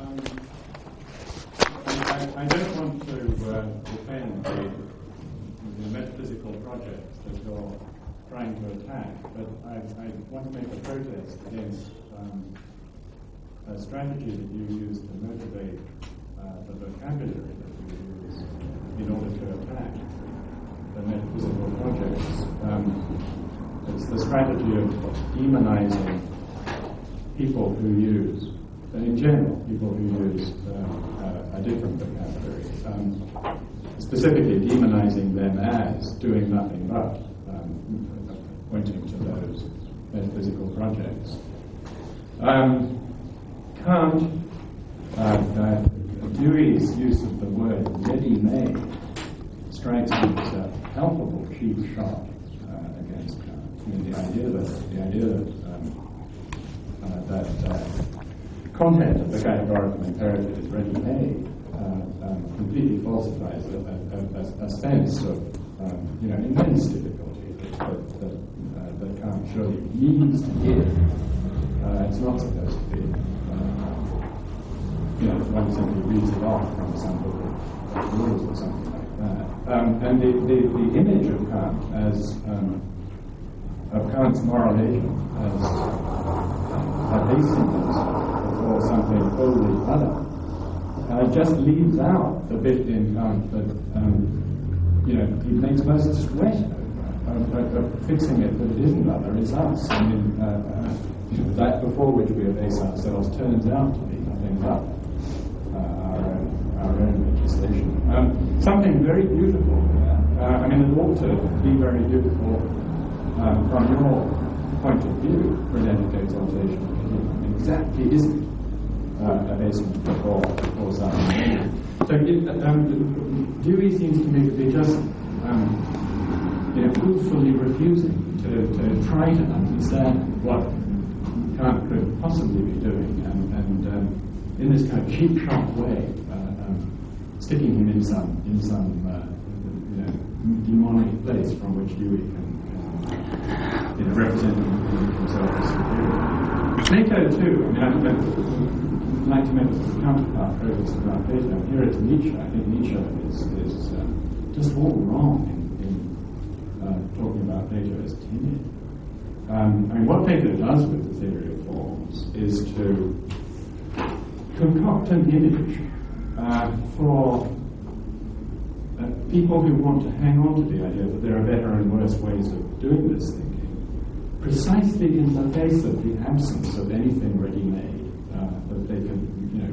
I don't want to defend the metaphysical projects that you're trying to attack, but I want to make a protest against a strategy that you use to motivate the vocabulary that you use in order to attack the metaphysical projects. It's the strategy of demonizing people who use, and in general, people who use a different vocabulary, specifically demonizing them as doing nothing but pointing to those metaphysical projects. Kant, Dewey's use of the word ready-made strikes me as a palpable cheap shot against Kant. I mean, the idea that content of the categorical imperative is ready-made completely falsifies a sense of immense difficulty that Kant surely needs to give. It's not supposed to be. One simply reads it off from some book of rules or something like that. And the image of Kant as of Kant's moral agent as a basiness or something wholly other just leaves out the bit in Kant that he makes most sweat of fixing it that it isn't other, it's us. I mean, that before which we abase ourselves turns out to be nothing but our own legislation. Something very beautiful there. I mean, it ought to be very beautiful from your point of view for an exaltation of him. It exactly isn't abasement before something. So Dewey seems to me to be just truthfully refusing to try to understand what Kant could possibly be doing, and in this kind of cheap shot way, sticking him in some demonic place from which Dewey can represent himself as superior. Plato too. I mean, I'd like to make a counterpart progress about Plato. Here it's Nietzsche. I think Nietzsche is just all wrong in talking about Plato as timid. I mean, what Plato does with the theory of forms is to concoct an image for people who want to hang on to the idea that there are better and worse ways of doing this thinking, precisely in the face of the absence of anything ready-made that they can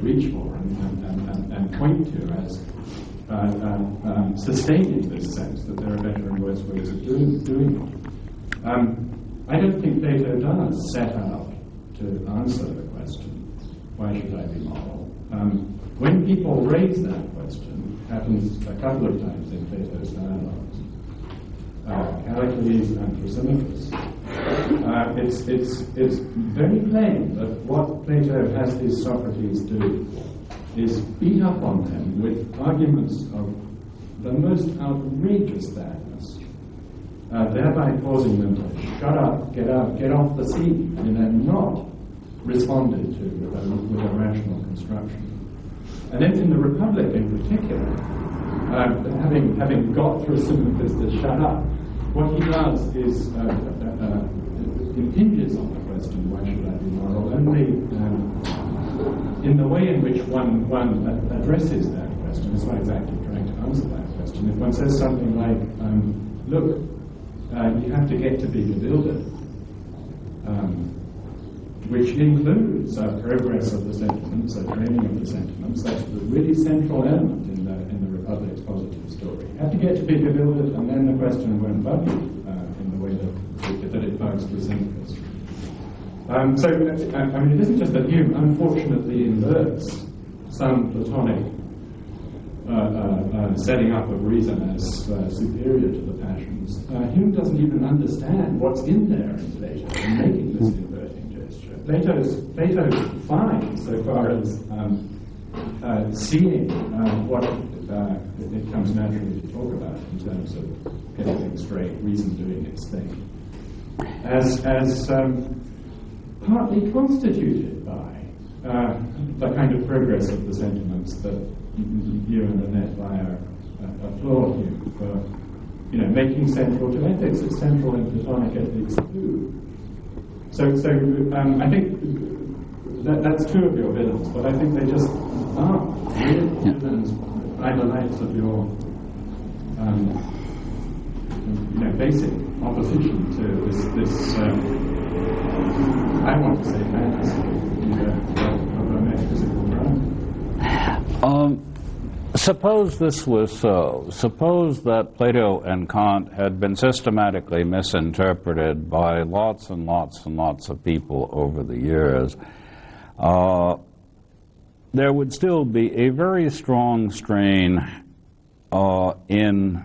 reach for and point to as sustaining this sense that there are better and worse ways of doing it. I don't think Plato does set out to answer the question, why should I be moral? When people raise that question, it happens a couple of times in Plato's dialogues, Callicles and Thrasymachus, it's very plain that what Plato has his Socrates do is beat up on them with arguments of the most outrageous badness, thereby causing them to shut up, get off the scene, and not responded to with a rational construction. And then in the Republic in particular, having got Thrasymachus to shut up, what he does is impinges on the question, why should I be moral, only in the way in which one addresses that question. It's not exactly trying to answer that question. If one says something like, look, you have to get to be bewildered, which includes progress of the sentiments, training of the sentiments. That's the really central element in the Republic's positive story. You have to get to be bewildered, and then the question won't bug you in the way that it bugs Thrasymachus. So, I mean, it isn't just that Hume unfortunately inverts some Platonic setting up of reason as superior to the passions. Hume doesn't even understand what's in there in Plato in making this inverting gesture. Plato's fine so far as seeing what it comes naturally to talk about in terms of getting things straight, reason doing its thing, as partly constituted by the kind of progress of the sentiments that you and Annette Weyer applaud you for, making central to ethics. It's central in Platonic ethics too. So I think that's two of your villains, but I think they just aren't real villains by the lights of your basic opposition to this I want to say fantasy of a metaphysical ground. Suppose this was so. Suppose that Plato and Kant had been systematically misinterpreted by lots and lots and lots of people over the years. There would still be a very strong strain in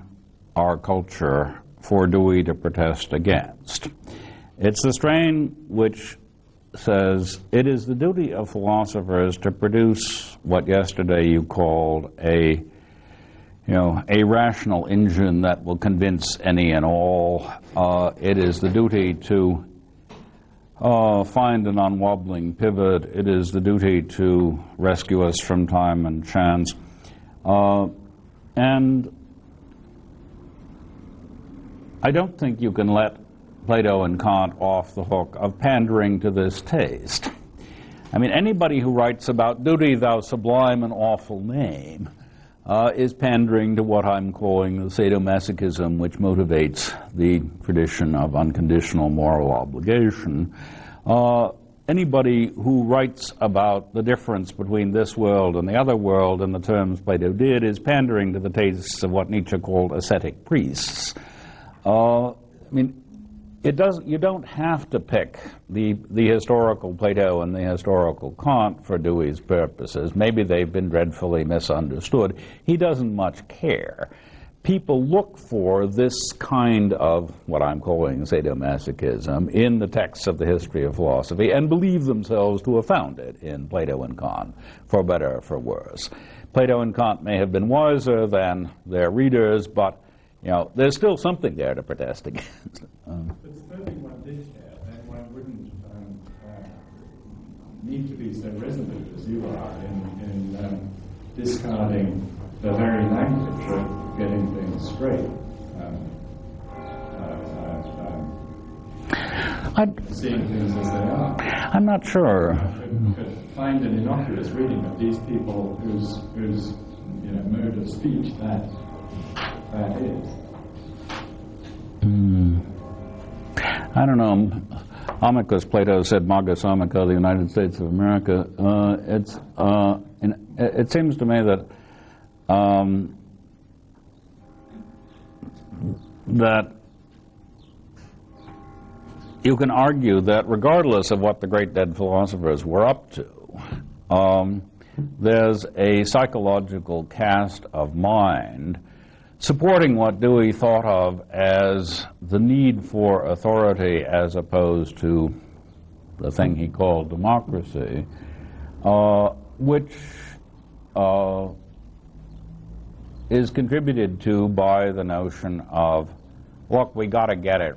our culture for Dewey to protest against. It's the strain which says it is the duty of philosophers to produce what yesterday you called a rational engine that will convince any and all. It is the duty to find an unwobbling pivot. It is the duty to rescue us from time and chance. And I don't think you can let Plato and Kant off the hook of pandering to this taste. I mean, anybody who writes about duty, thou sublime and awful name, is pandering to what I'm calling the sadomasochism which motivates the tradition of unconditional moral obligation. Anybody who writes about the difference between this world and the other world in the terms Plato did is pandering to the tastes of what Nietzsche called ascetic priests. You don't have to pick the historical Plato and the historical Kant for Dewey's purposes. Maybe they've been dreadfully misunderstood. He doesn't much care. People look for this kind of what I'm calling sadomasochism in the texts of the history of philosophy and believe themselves to have found it in Plato and Kant, for better or for worse. Plato and Kant may have been wiser than their readers, but there's still something there to protest against. But supposing one did care, then one wouldn't need to be so resolute as you are in discarding the very language of getting things straight. Seeing things as they are. I'm not sure. Could find an innocuous reading of these people whose mode of speech that is. I don't know. Amicus, Plato said, Magus Amica, the United States of America. It seems to me that that you can argue that regardless of what the great dead philosophers were up to, there's a psychological cast of mind supporting what Dewey thought of as the need for authority as opposed to the thing he called democracy, which is contributed to by the notion of, look, we got to get it,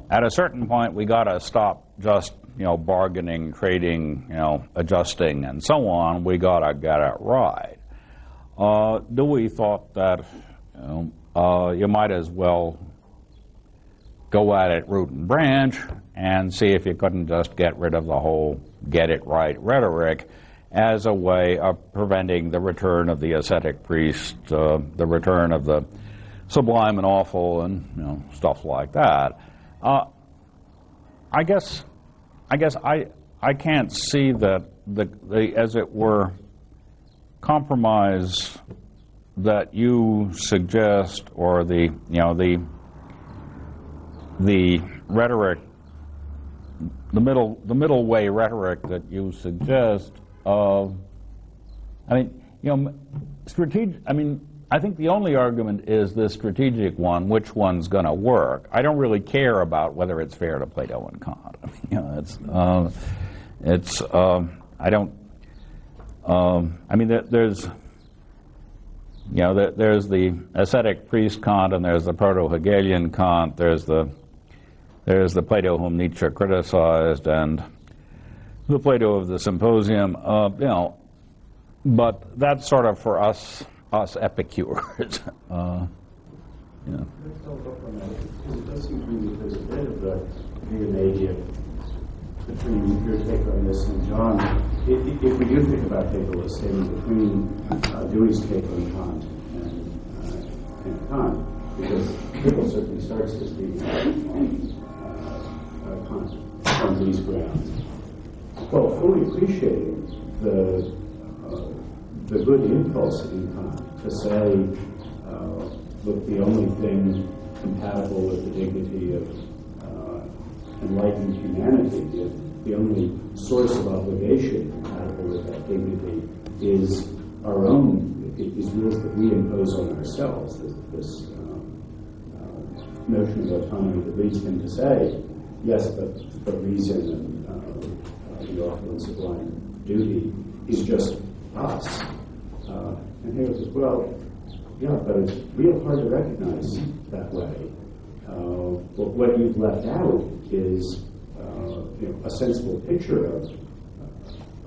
at a certain point we got to stop just bargaining, trading, adjusting, and so on. We got to get it right. Dewey thought that you might as well go at it root and branch and see if you couldn't just get rid of the whole get it right rhetoric as a way of preventing the return of the ascetic priest, the return of the sublime and awful, and stuff like that. I guess I can't see that the as it were compromise that you suggest, or the rhetoric, the middle way rhetoric that you suggest. I think the only argument is the strategic one, which one's going to work. I don't really care about whether it's fair to Plato and Kant. There's the ascetic priest Kant, and there's the proto-Hegelian Kant. There's the Plato whom Nietzsche criticized, and the Plato of the Symposium, you know, but that's sort of for us epicures. Yeah. It does seem to me that there's a bit of a intermediate between your take on this and John. If we do think about Hegel as standing between Dewey's take on Kant and Kant, because Hegel certainly starts his reading on Kant on these grounds. Well, fully appreciating the good impulse in Kant to say, look, the only thing compatible with the dignity of enlightened humanity, the only source of obligation compatible with that dignity is our own, is rules that we impose on ourselves. This notion of autonomy that leads him to say, yes, but reason and the awful and sublime duty is just us. And Hegel says, well, yeah, but it's real hard to recognize that way. But what you've left out is a sensible picture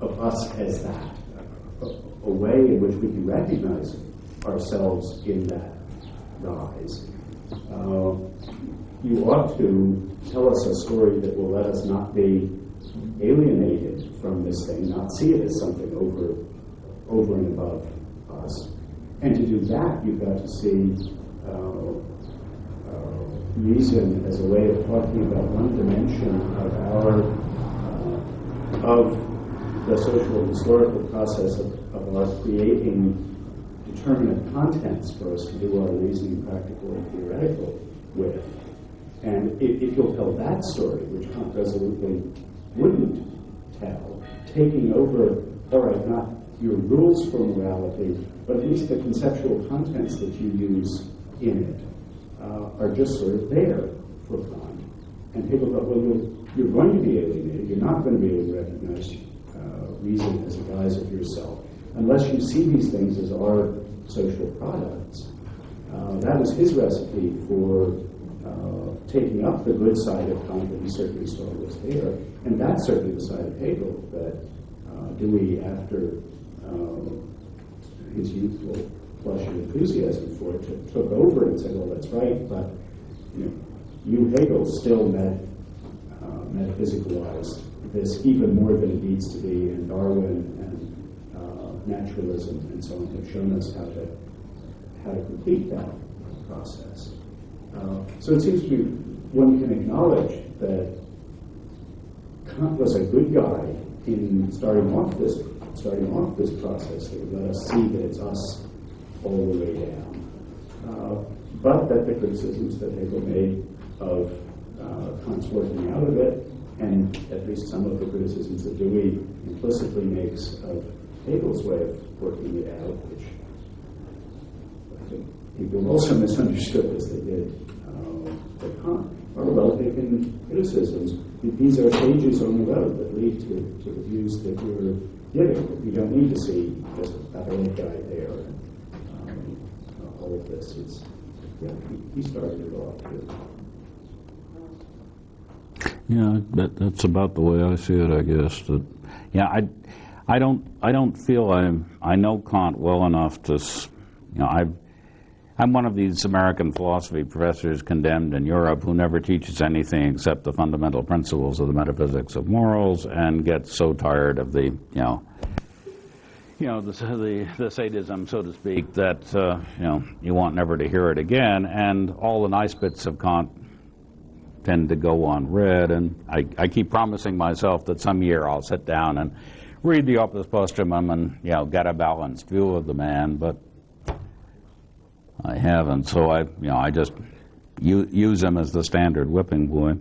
of us as that, a way in which we can recognize ourselves in that guise. You ought to tell us a story that will let us not be alienated from this thing, not see it as something over and above us. And to do that, you've got to see reason as a way of talking about one dimension of the social and historical process of our creating determinate contents for us to do our reasoning, practical and theoretical with. And if you'll tell that story, which Kant resolutely wouldn't tell, taking over, all right, not your rules for morality, but at least the conceptual contents that you use in it are just sort of there for Kant. And people thought, well, you're going to be alienated. You're not going to be able to recognize reason as a guise of yourself unless you see these things as our social products. That was his recipe for taking up the good side of Kant that he certainly saw was there. And that's certainly the side of Hegel that Dewey, after his youthful flush of enthusiasm for it, took over and said, well, that's right, but you Hegel still metaphysicalized this even more than it needs to be, and Darwin and naturalism and so on have shown us how to complete that process. So it seems to me one can acknowledge that Kant was a good guy in starting off this process that would let us see that it's us all the way down. But that the criticisms that Hegel made of Kant's working out of it, and at least some of the criticisms that Dewey implicitly makes of Hegel's way of working it out, which I think people also misunderstood as they did for Kant, are well-taken criticisms. These are stages on the road that lead to the views that you're giving. You don't need to see just a heroic guy there and all of this. He started it off too. Yeah, that's about the way I see it, I guess. That, yeah, I don't feel I know Kant well enough to, I'm one of these American philosophy professors condemned in Europe who never teaches anything except the fundamental principles of the metaphysics of morals, and gets so tired of the sadism, so to speak, that you want never to hear it again. And all the nice bits of Kant tend to go unread, and I keep promising myself that some year I'll sit down and read the Opus Posthumum and get a balanced view of the man, but I haven't. So I just use him as the standard whipping boy.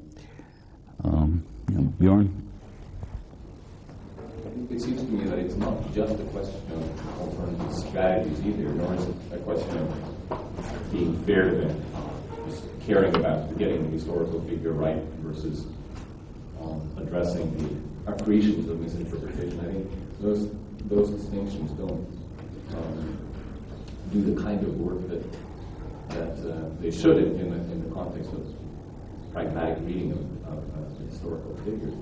Bjorn? It seems to me that it's not just a question of alternative strategies either, nor is it a question of being fair to them, just caring about getting the historical figure right versus addressing the accretions of misinterpretation. I think those distinctions don't do the kind of work that they should in the context of pragmatic reading of historical figures.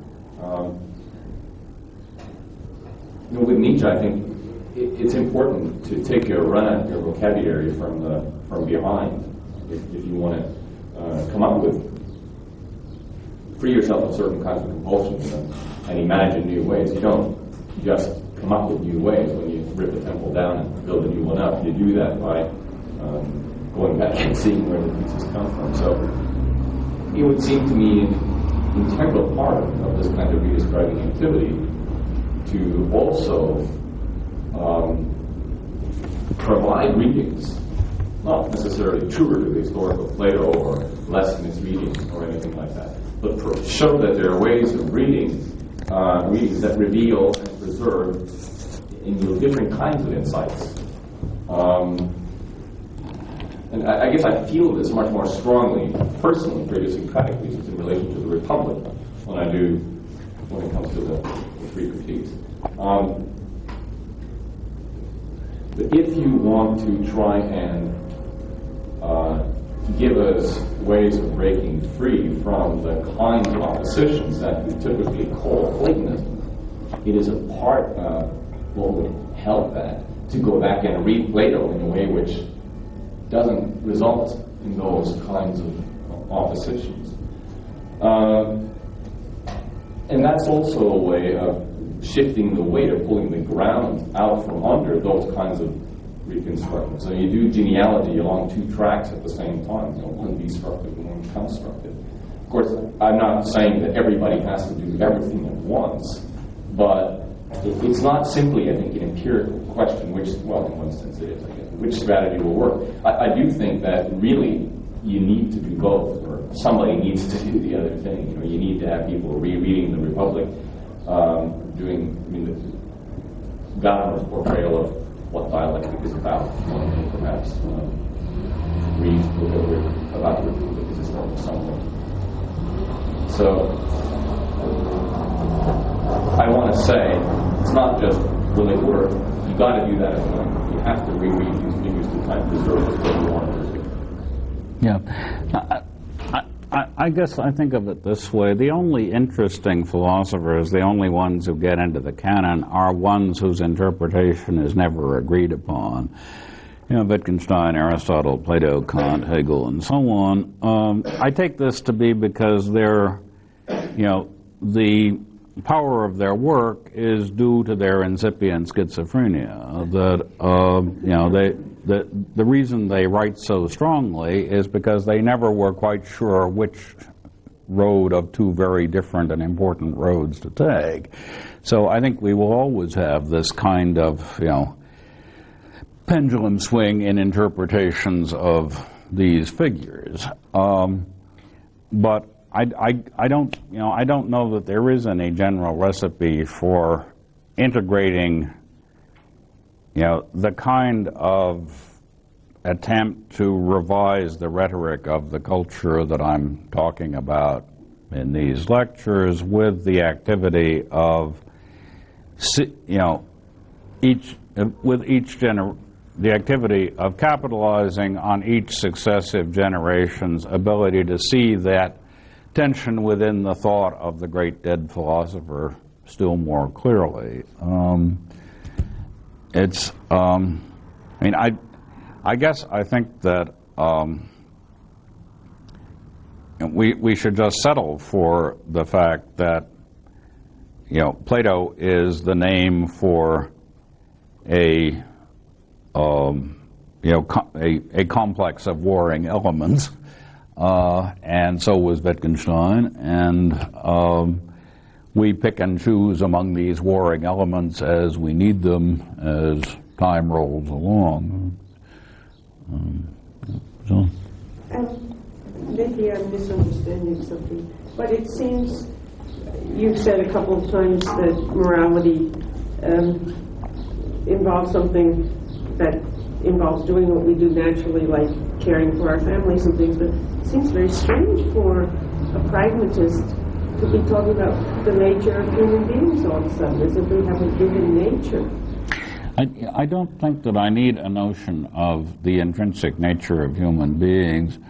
with Nietzsche, I think it's important to take a run at your vocabulary from behind if you want to come up with, free yourself of certain kinds of compulsions and imagine new ways. You don't just come up with new ways when you rip a temple down and build a new one up. You do that by going back and seeing where the pieces come from. So it would seem to me an integral part of this kind of redescribing activity to also provide readings, not necessarily truer to the historical Plato or less misreading or anything like that, but show that there are ways of readings that reveal and preserve in different kinds of insights. And I guess I feel this much more strongly, personally, idiosyncratically, just in relation to the Republic when it comes to the three critiques. But if you want to try and give us ways of breaking free from the kinds of oppositions that we typically call Platonism, it is a part of what would help that to go back and read Plato in a way which doesn't result in those kinds of oppositions. And that's also a way of shifting the weight of pulling the ground out from under those kinds of reconstructions. So you do genealogy along two tracks at the same time, one destructive and one constructive. Of course, I'm not saying that everybody has to do everything at once, but it's not simply, I think, an empirical question, which, well, in one sense it is, I guess, which strategy will work. I do think that really you need to do both, or somebody needs to do the other thing. You need to have people rereading the Republic, Gadamer's portrayal of what dialectic is about, perhaps read about the Republic as historical somewhere. So I want to say it's not just will it work. You got to do that as well. You have to reread these figures to try and preserve what you want to do. Yeah. I guess I think of it this way. The only interesting philosophers, the only ones who get into the canon, are ones whose interpretation is never agreed upon. Wittgenstein, Aristotle, Plato, Kant, Hegel, and so on. I take this to be because they're, the power of their work is due to their incipient schizophrenia. The reason they write so strongly is because they never were quite sure which road of two very different and important roads to take. So I think we will always have this kind of, pendulum swing in interpretations of these figures. But I don't know that there is any general recipe for integrating, the kind of attempt to revise the rhetoric of the culture that I'm talking about in these lectures with the activity of, the activity of capitalizing on each successive generation's ability to see that tension within the thought of the great dead philosopher still more clearly. I guess I think that we should just settle for the fact that Plato is the name for a complex of warring elements, and so was Wittgenstein, and we pick and choose among these warring elements as we need them as time rolls along. Maybe I'm misunderstanding something, but it seems you've said a couple of times that morality involves something that involves doing what we do naturally, like caring for our families and things, but it seems very strange for a pragmatist to be talking about the nature of human beings all of a sudden, as if we have a given nature. I don't think that I need a notion of the intrinsic nature of human beings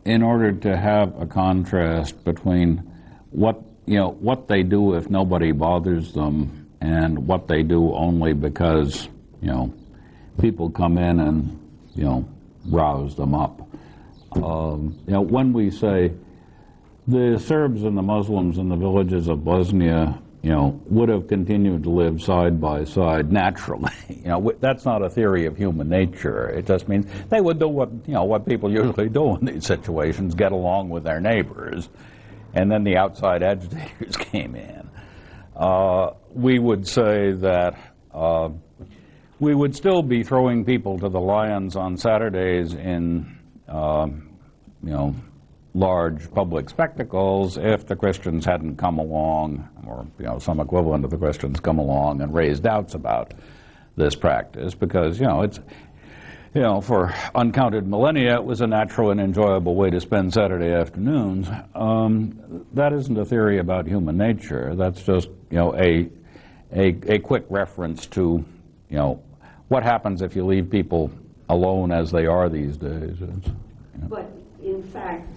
in order to have a contrast between what they do if nobody bothers them and what they do only because, people come in and, rouse them up. When we say the Serbs and the Muslims in the villages of Bosnia, would have continued to live side by side naturally. That's not a theory of human nature. It just means they would do what people usually do in these situations, get along with their neighbors. And then the outside agitators came in. We would say that we would still be throwing people to the lions on Saturdays in, large public spectacles if the Christians hadn't come along, or some equivalent of the Christians come along and raise doubts about this practice, because it's for uncounted millennia it was a natural and enjoyable way to spend Saturday afternoons. That isn't a theory about human nature. That's just a quick reference to what happens if you leave people alone as they are these days. But in fact,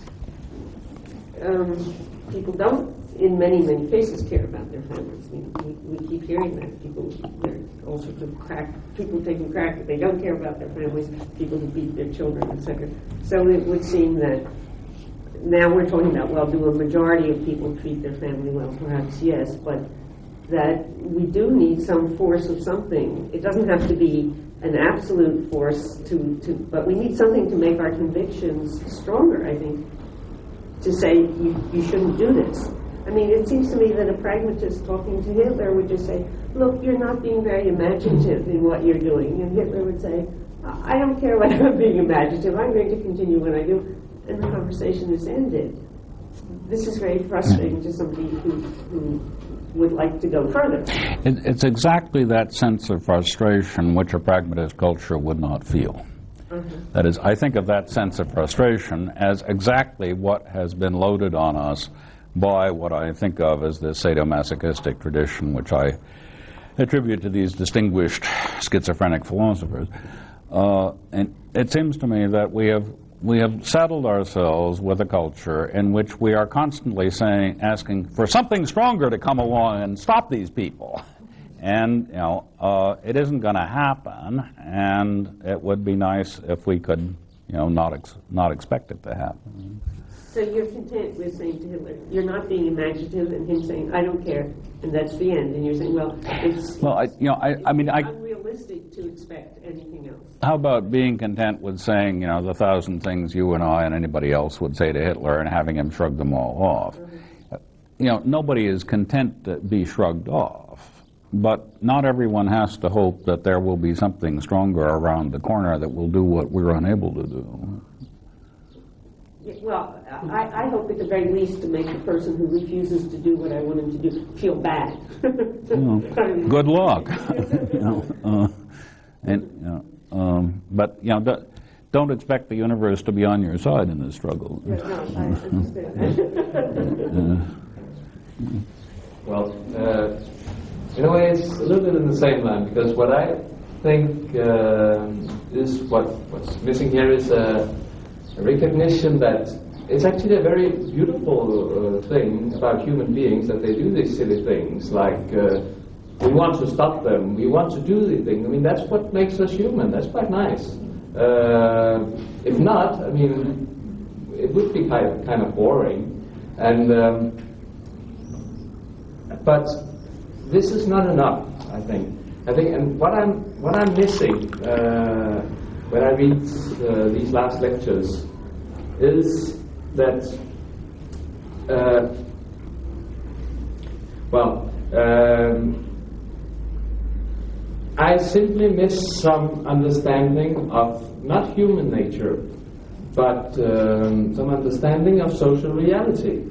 people don't, in many cases, care about their families. We keep hearing that. There are all sorts of people taking crack, but they don't care about their families, people who beat their children, etc. So it would seem that now we're talking about, well, do a majority of people treat their family well? Perhaps yes, but that we do need some force of something. It doesn't have to be an absolute force but we need something to make our convictions stronger, I think, to say you shouldn't do this. I mean, it seems to me that a pragmatist talking to Hitler would just say, look, you're not being very imaginative in what you're doing. And Hitler would say, I don't care whether I'm being imaginative, I'm going to continue what I do. And the conversation is ended. This is very frustrating to somebody who would like to go further. It's exactly that sense of frustration which a pragmatist culture would not feel. That is, I think of that sense of frustration as exactly what has been loaded on us by what I think of as the sadomasochistic tradition, which I attribute to these distinguished schizophrenic philosophers. And it seems to me that we have saddled ourselves with a culture in which we are constantly asking for something stronger to come along and stop these people. And, it isn't going to happen, and it would be nice if we could, not expect it to happen. So you're content with saying to Hitler, you're not being imaginative, and him saying, I don't care, and that's the end. And you're saying, well, it's unrealistic to expect anything else. How about being content with saying, the 1,000 things you and I and anybody else would say to Hitler and having him shrug them all off? Nobody is content to be shrugged off. But not everyone has to hope that there will be something stronger around the corner that will do what we're unable to do. Well, I hope at the very least to make the person who refuses to do what I want him to do feel bad. Good luck. But don't expect the universe to be on your side in this struggle. Yeah, no, I understand. Well, in a way, it's a little bit in the same line, because what I think is what's missing here is a recognition that it's actually a very beautiful thing about human beings that they do these silly things, like we want to stop them, we want to do the thing. I mean, that's what makes us human. That's quite nice. If not, I mean, it would be kind of boring. And but this is not enough, I think, and what I'm missing when I read these last lectures is that I simply miss some understanding of not human nature, but some understanding of social reality.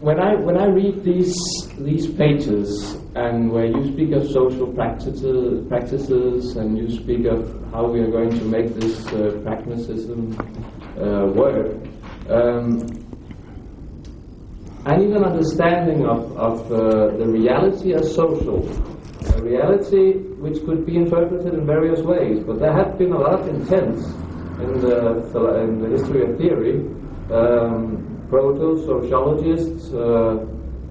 When I read these pages, and where you speak of social practices, and you speak of how we are going to make this pragmatism work, I need an understanding of the reality as social, a reality which could be interpreted in various ways. But there have been a lot of intents in the history of theory. Proto-sociologists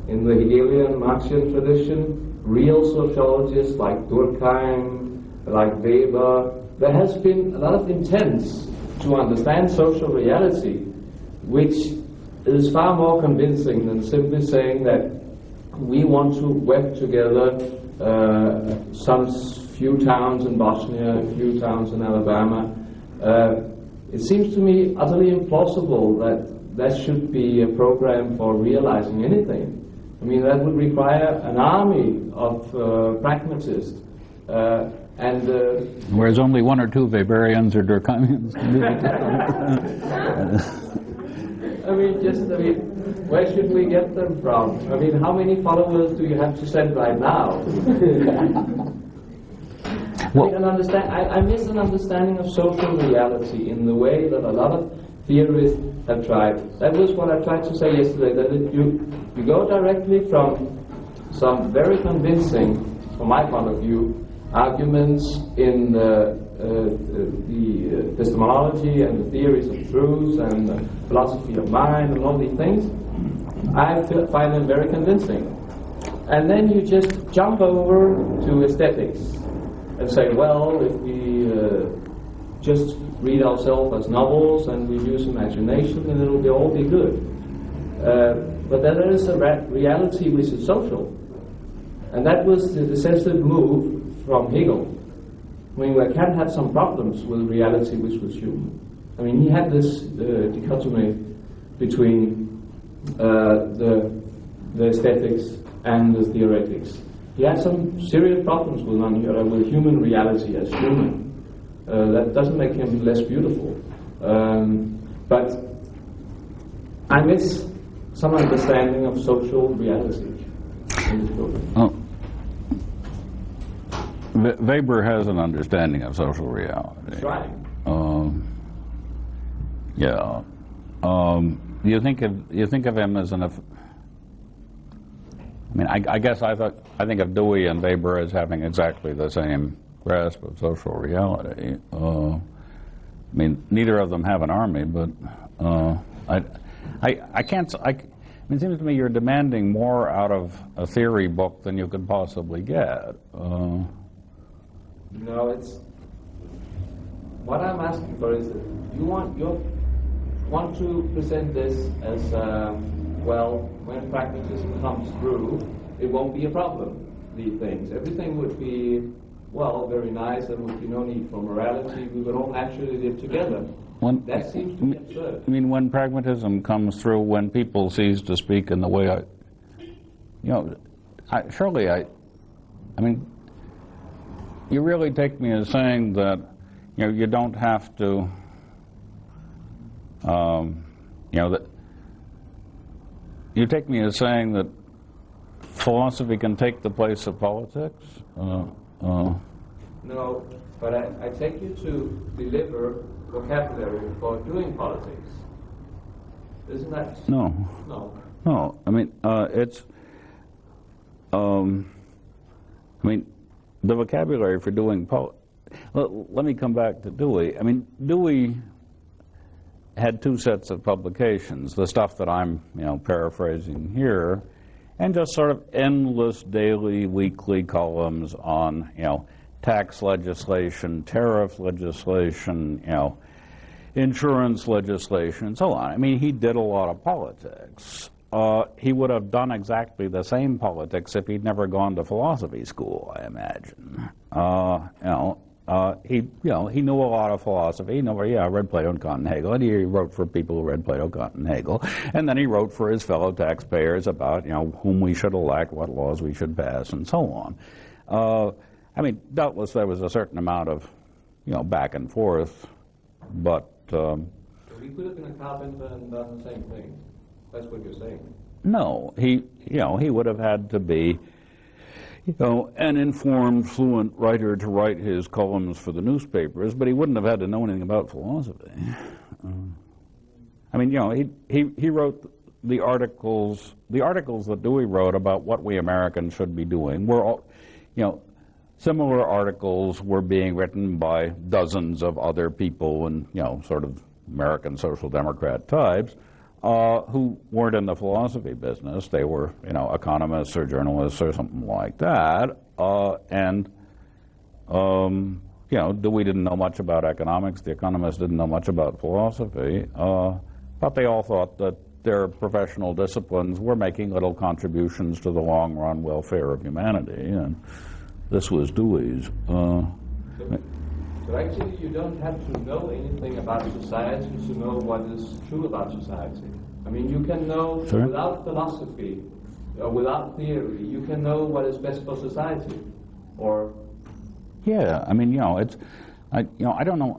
in the Hegelian Marxian tradition, real sociologists like Durkheim, like Weber. There has been a lot of intent to understand social reality, which is far more convincing than simply saying that we want to web together some few towns in Bosnia, a few towns in Alabama. It seems to me utterly implausible that should be a program for realizing anything. I mean, that would require an army of pragmatists. Whereas only one or two Weberians or Durkheimians can do it. Where should we get them from? I mean, how many followers do you have to send right now? I miss an understanding of social reality in the way that a lot of theorists have tried. That was what I tried to say yesterday, that you go directly from some very convincing, from my point of view, arguments in the epistemology and the theories of truth and the philosophy of mind and all these things. I find them very convincing. And then you just jump over to aesthetics and say, well, if we just read ourselves as novels and we use imagination, then it'll all be good. But then there is a reality which is social. And that was the decisive move from Hegel. I mean, we can have some problems with reality which was human. I mean, he had this dichotomy between the aesthetics and the theoretics. He had some serious problems with human reality as human. That doesn't make him less beautiful. But I miss some understanding of social reality in this program. Weber has an understanding of social reality. That's right. Yeah. You think of him as I mean, I guess I think of Dewey and Weber as having exactly the same grasp of social reality. I mean, neither of them have an army, but I can't. I mean, it seems to me you're demanding more out of a theory book than you could possibly get. No, it's what I'm asking for is that you want to present this as well. When pragmatism comes through, it won't be a problem. These things, everything would be very nice. There would be no need for morality. We would all naturally live together. That seems to be absurd. I mean, when pragmatism comes through, when people cease to speak in the way I mean, you really take me as saying that, you don't have to, that you take me as saying that philosophy can take the place of politics? No, but I take you to deliver vocabulary for doing politics. Isn't that? No. No. I mean, the vocabulary for doing let me come back to Dewey. I mean, Dewey had two sets of publications, the stuff that I'm, paraphrasing here, and just sort of endless daily, weekly columns on, tax legislation, tariff legislation, insurance legislation, and so on. I mean, he did a lot of politics. He would have done exactly the same politics if he'd never gone to philosophy school, I imagine. He knew a lot of philosophy. I read Plato and Kant and Hegel, and he wrote for people who read Plato, Kant, and Hegel. And then he wrote for his fellow taxpayers about, whom we should elect, what laws we should pass, and so on. I mean, doubtless there was a certain amount of, back and forth, but... So he could have been a carpenter and done the same thing. That's what you're saying. No, he would have had to be, an informed, fluent writer to write his columns for the newspapers, but he wouldn't have had to know anything about philosophy. I mean, he wrote the articles that Dewey wrote about what we Americans should be doing were all, similar articles were being written by dozens of other people and, sort of American social democrat types. who weren't in the philosophy business. They were, economists or journalists or something like that. We didn't know much about economics. The economists didn't know much about philosophy. But they all thought that their professional disciplines were making little contributions to the long-run welfare of humanity, and this was Dewey's. So actually, you don't have to know anything about society to know what is true about society. I mean, you can know without philosophy, without theory, you can know what is best for society, or. Yeah, I mean, I don't know.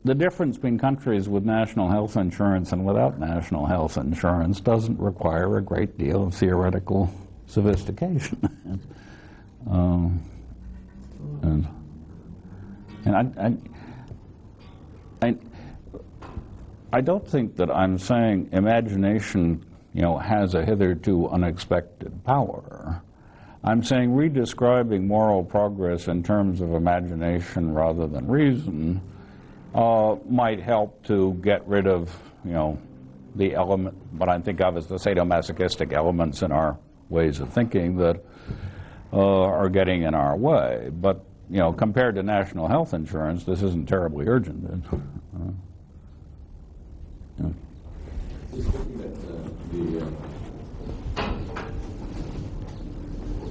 The difference between countries with national health insurance and without national health insurance doesn't require a great deal of theoretical sophistication. I don't think that I'm saying imagination, has a hitherto unexpected power. I'm saying redescribing moral progress in terms of imagination rather than reason might help to get rid of, the element, what I think of as the sadomasochistic elements in our ways of thinking that are getting in our way. But, compared to national health insurance, this isn't terribly urgent. Just looking at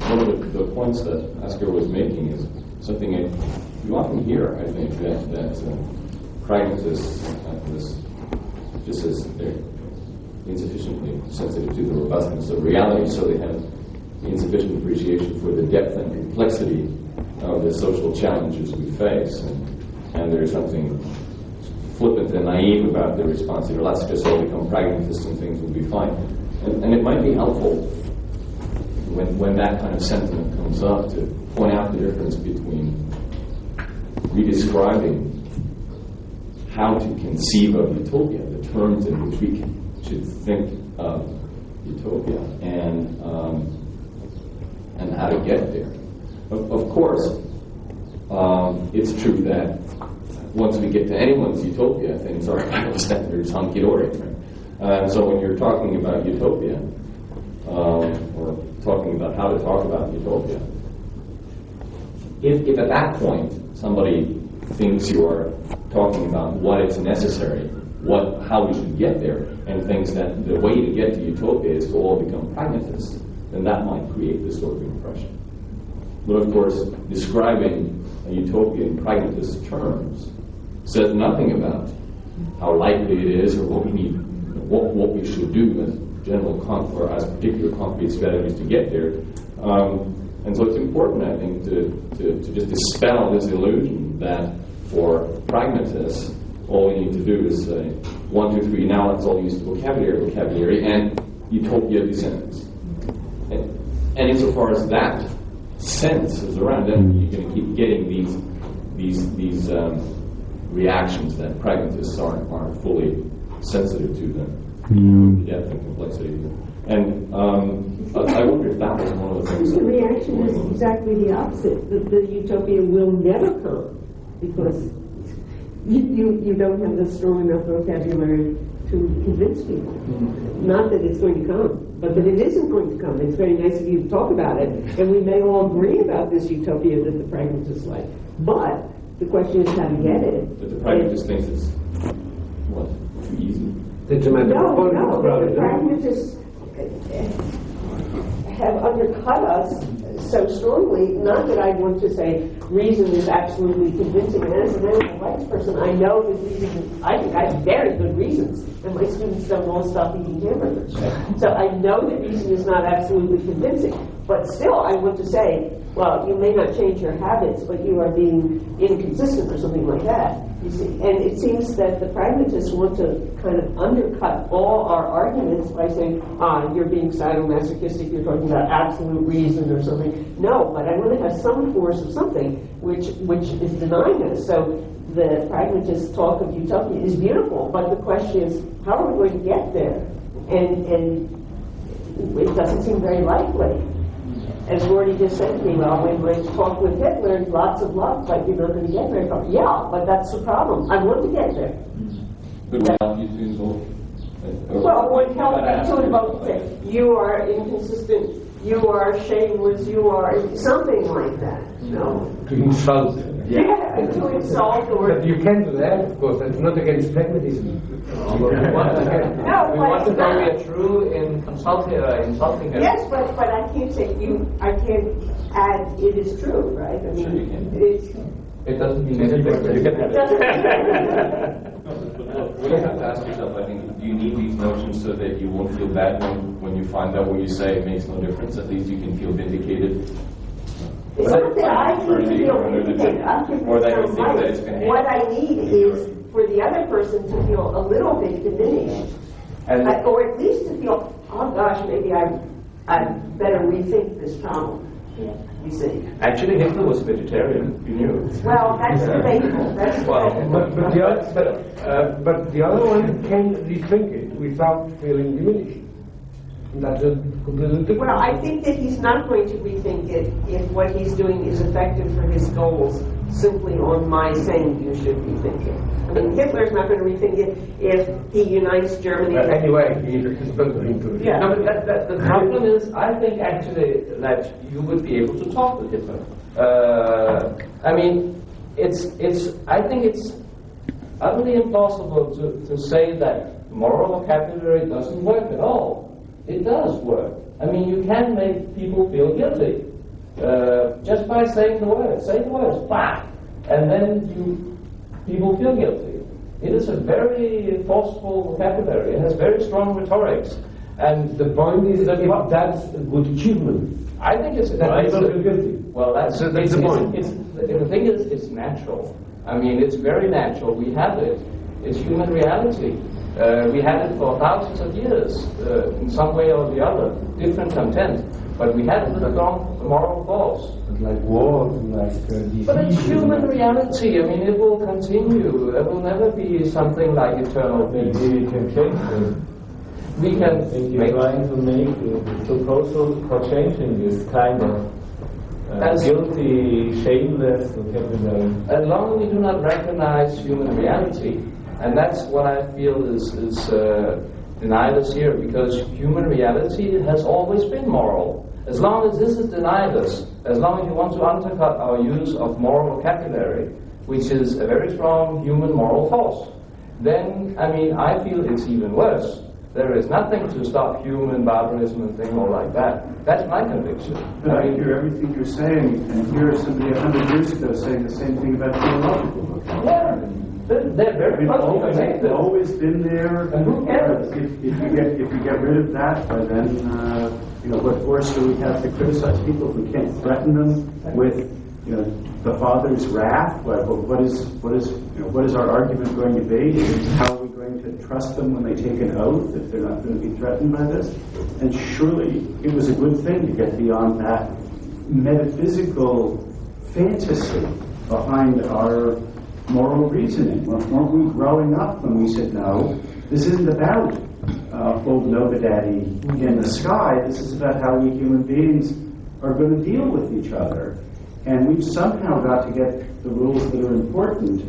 one of the points that Oscar was making is something you often hear, I think, that pragmatists just as they're insufficiently sensitive to the robustness of reality, so they have insufficient appreciation for the depth and complexity of the social challenges we face. And there's something flippant and naive about the response here. Let's just all become pragmatists and things will be fine. And it might be helpful when that kind of sentiment comes up to point out the difference between redescribing how to conceive of utopia, the terms in which we should think of utopia, and how to get there. Of course, it's true that once we get to anyone's utopia, things are kind of standards hunky-dory. Right? So when you're talking about utopia, or talking about how to talk about utopia, if at that point somebody thinks you are talking about what is necessary, how we should get there, and thinks that the way to get to utopia is to all become pragmatists, then that might create this sort of impression. But of course, describing a utopia in pragmatist terms says nothing about how likely it is or what we need, what we should do as general or as particular concrete strategies to get there. And so it's important, I think, to just dispel this illusion that for pragmatists, all we need to do is say, 1, 2, 3, now let's all use the vocabulary, and utopia descends. And insofar as that sense is around, then you're going to keep getting these reactions that pragmatists aren't fully sensitive to them, the depth and complexity of them. And I wonder if that was one of the things. The reaction is exactly the opposite. The utopia will never come because you don't have the strong enough vocabulary to convince people. Not that it's going to come, but that it isn't going to come. It's very nice of you to talk about it, and we may all agree about this utopia that the pragmatists like. But the question is how to get it. But the pragmatist thinks it's, what, too easy? No, the pragmatists have undercut us so strongly. Not that I want to say reason is absolutely convincing. And as an animal rights person, I know that reason. I think I have very good reasons, and my students don't all stop eating hamburgers. So I know that reason is not absolutely convincing. But still, I want to say, well, you may not change your habits, but you are being inconsistent or something like that. You see, and it seems that the pragmatists want to kind of undercut all our arguments by saying, you're being sadomasochistic, you're talking about absolute reason or something. No, but I want to have some force of something which is denying us. So the pragmatists' talk of utopia is beautiful, but the question is, how are we going to get there? And it doesn't seem very likely. As Rorty just said to me, well, when we talk with Hitler, lots of love, but you're not going to get very far. Yeah, but that's the problem. I want to get there. But would help you to invoke? Well, it would help me to invoke that you are inconsistent, you are shameless, you are something like that. No. To insult. Yeah, to insult or. But you can do that, of course. That's not against pragmatism. We want to know we are true in insulting her. Yes, but I can't say I can't add it is true, right? I mean, Sure you can. It doesn't mean anything. You can have it. What you have to ask yourself, I think, do you need these notions so that you won't feel bad when you find out what you say makes no difference? At least you can feel vindicated. It's not that I need to feel vindicated. Or that you think that it's going to What I need is for the other person to feel a little bit diminished, or at least to feel, oh gosh, maybe I better rethink this problem. You see. Actually, Hitler was vegetarian. You knew. Well, that's debatable. That's debatable. But the other one can rethink it without feeling diminished. And that's a completely different. Well, I think that he's not going to rethink it if what he's doing is effective for his goals simply on my saying you should rethink it. I mean, Hitler's not going to rethink it if he unites Germany. But anyway, he's not going to. Yeah. No, but the problem is, I think actually that you would be able to talk with Hitler. I mean, I think it's utterly impossible to say that moral vocabulary doesn't work at all. It does work. I mean, you can make people feel guilty just by saying the words. Say the words, bah! And then people feel guilty. It is a very forceful vocabulary. It has very strong rhetorics. And The point is that if that's a good achievement, I think it's that people feel guilty. well, that's So that's the point. The thing is, it's natural. I mean, it's very natural. We have it. It's human reality. We had it for thousands of years, in some way or the other, different content. But we had it with a strong moral force. But like war, like disease. But it's human reality. I mean, it will continue. It will never be something like eternal peace. Maybe we can change it. We can If you're trying to make a proposal for changing this kind of guilty, shameless vocabulary. as long as we do not recognize human reality, and that's what I feel is denied us here, because human reality has always been moral. As long as this is denied us, as long as you want to undercut our use of moral vocabulary, which is a very strong human moral force, then, I mean, I feel it's even worse. There is nothing to stop human barbarism and things all like that. That's my conviction. But I hear everything you're saying, and here is somebody 100 years ago saying the same thing about theological vocabulary. Yeah, they're very closely connected. Always been there. And who cares? If you get rid of that, then what force do we have to criticize people? We can't threaten them with the Father's wrath. What is our argument going to be? How are we going to trust them when they take an oath if they're not going to be threatened by this? And surely it was a good thing to get beyond that metaphysical fantasy behind our moral reasoning. Weren't we growing up when we said, no, this isn't about old Nova Daddy in the sky. This is about how we human beings are going to deal with each other. And we've somehow got to get the rules that are important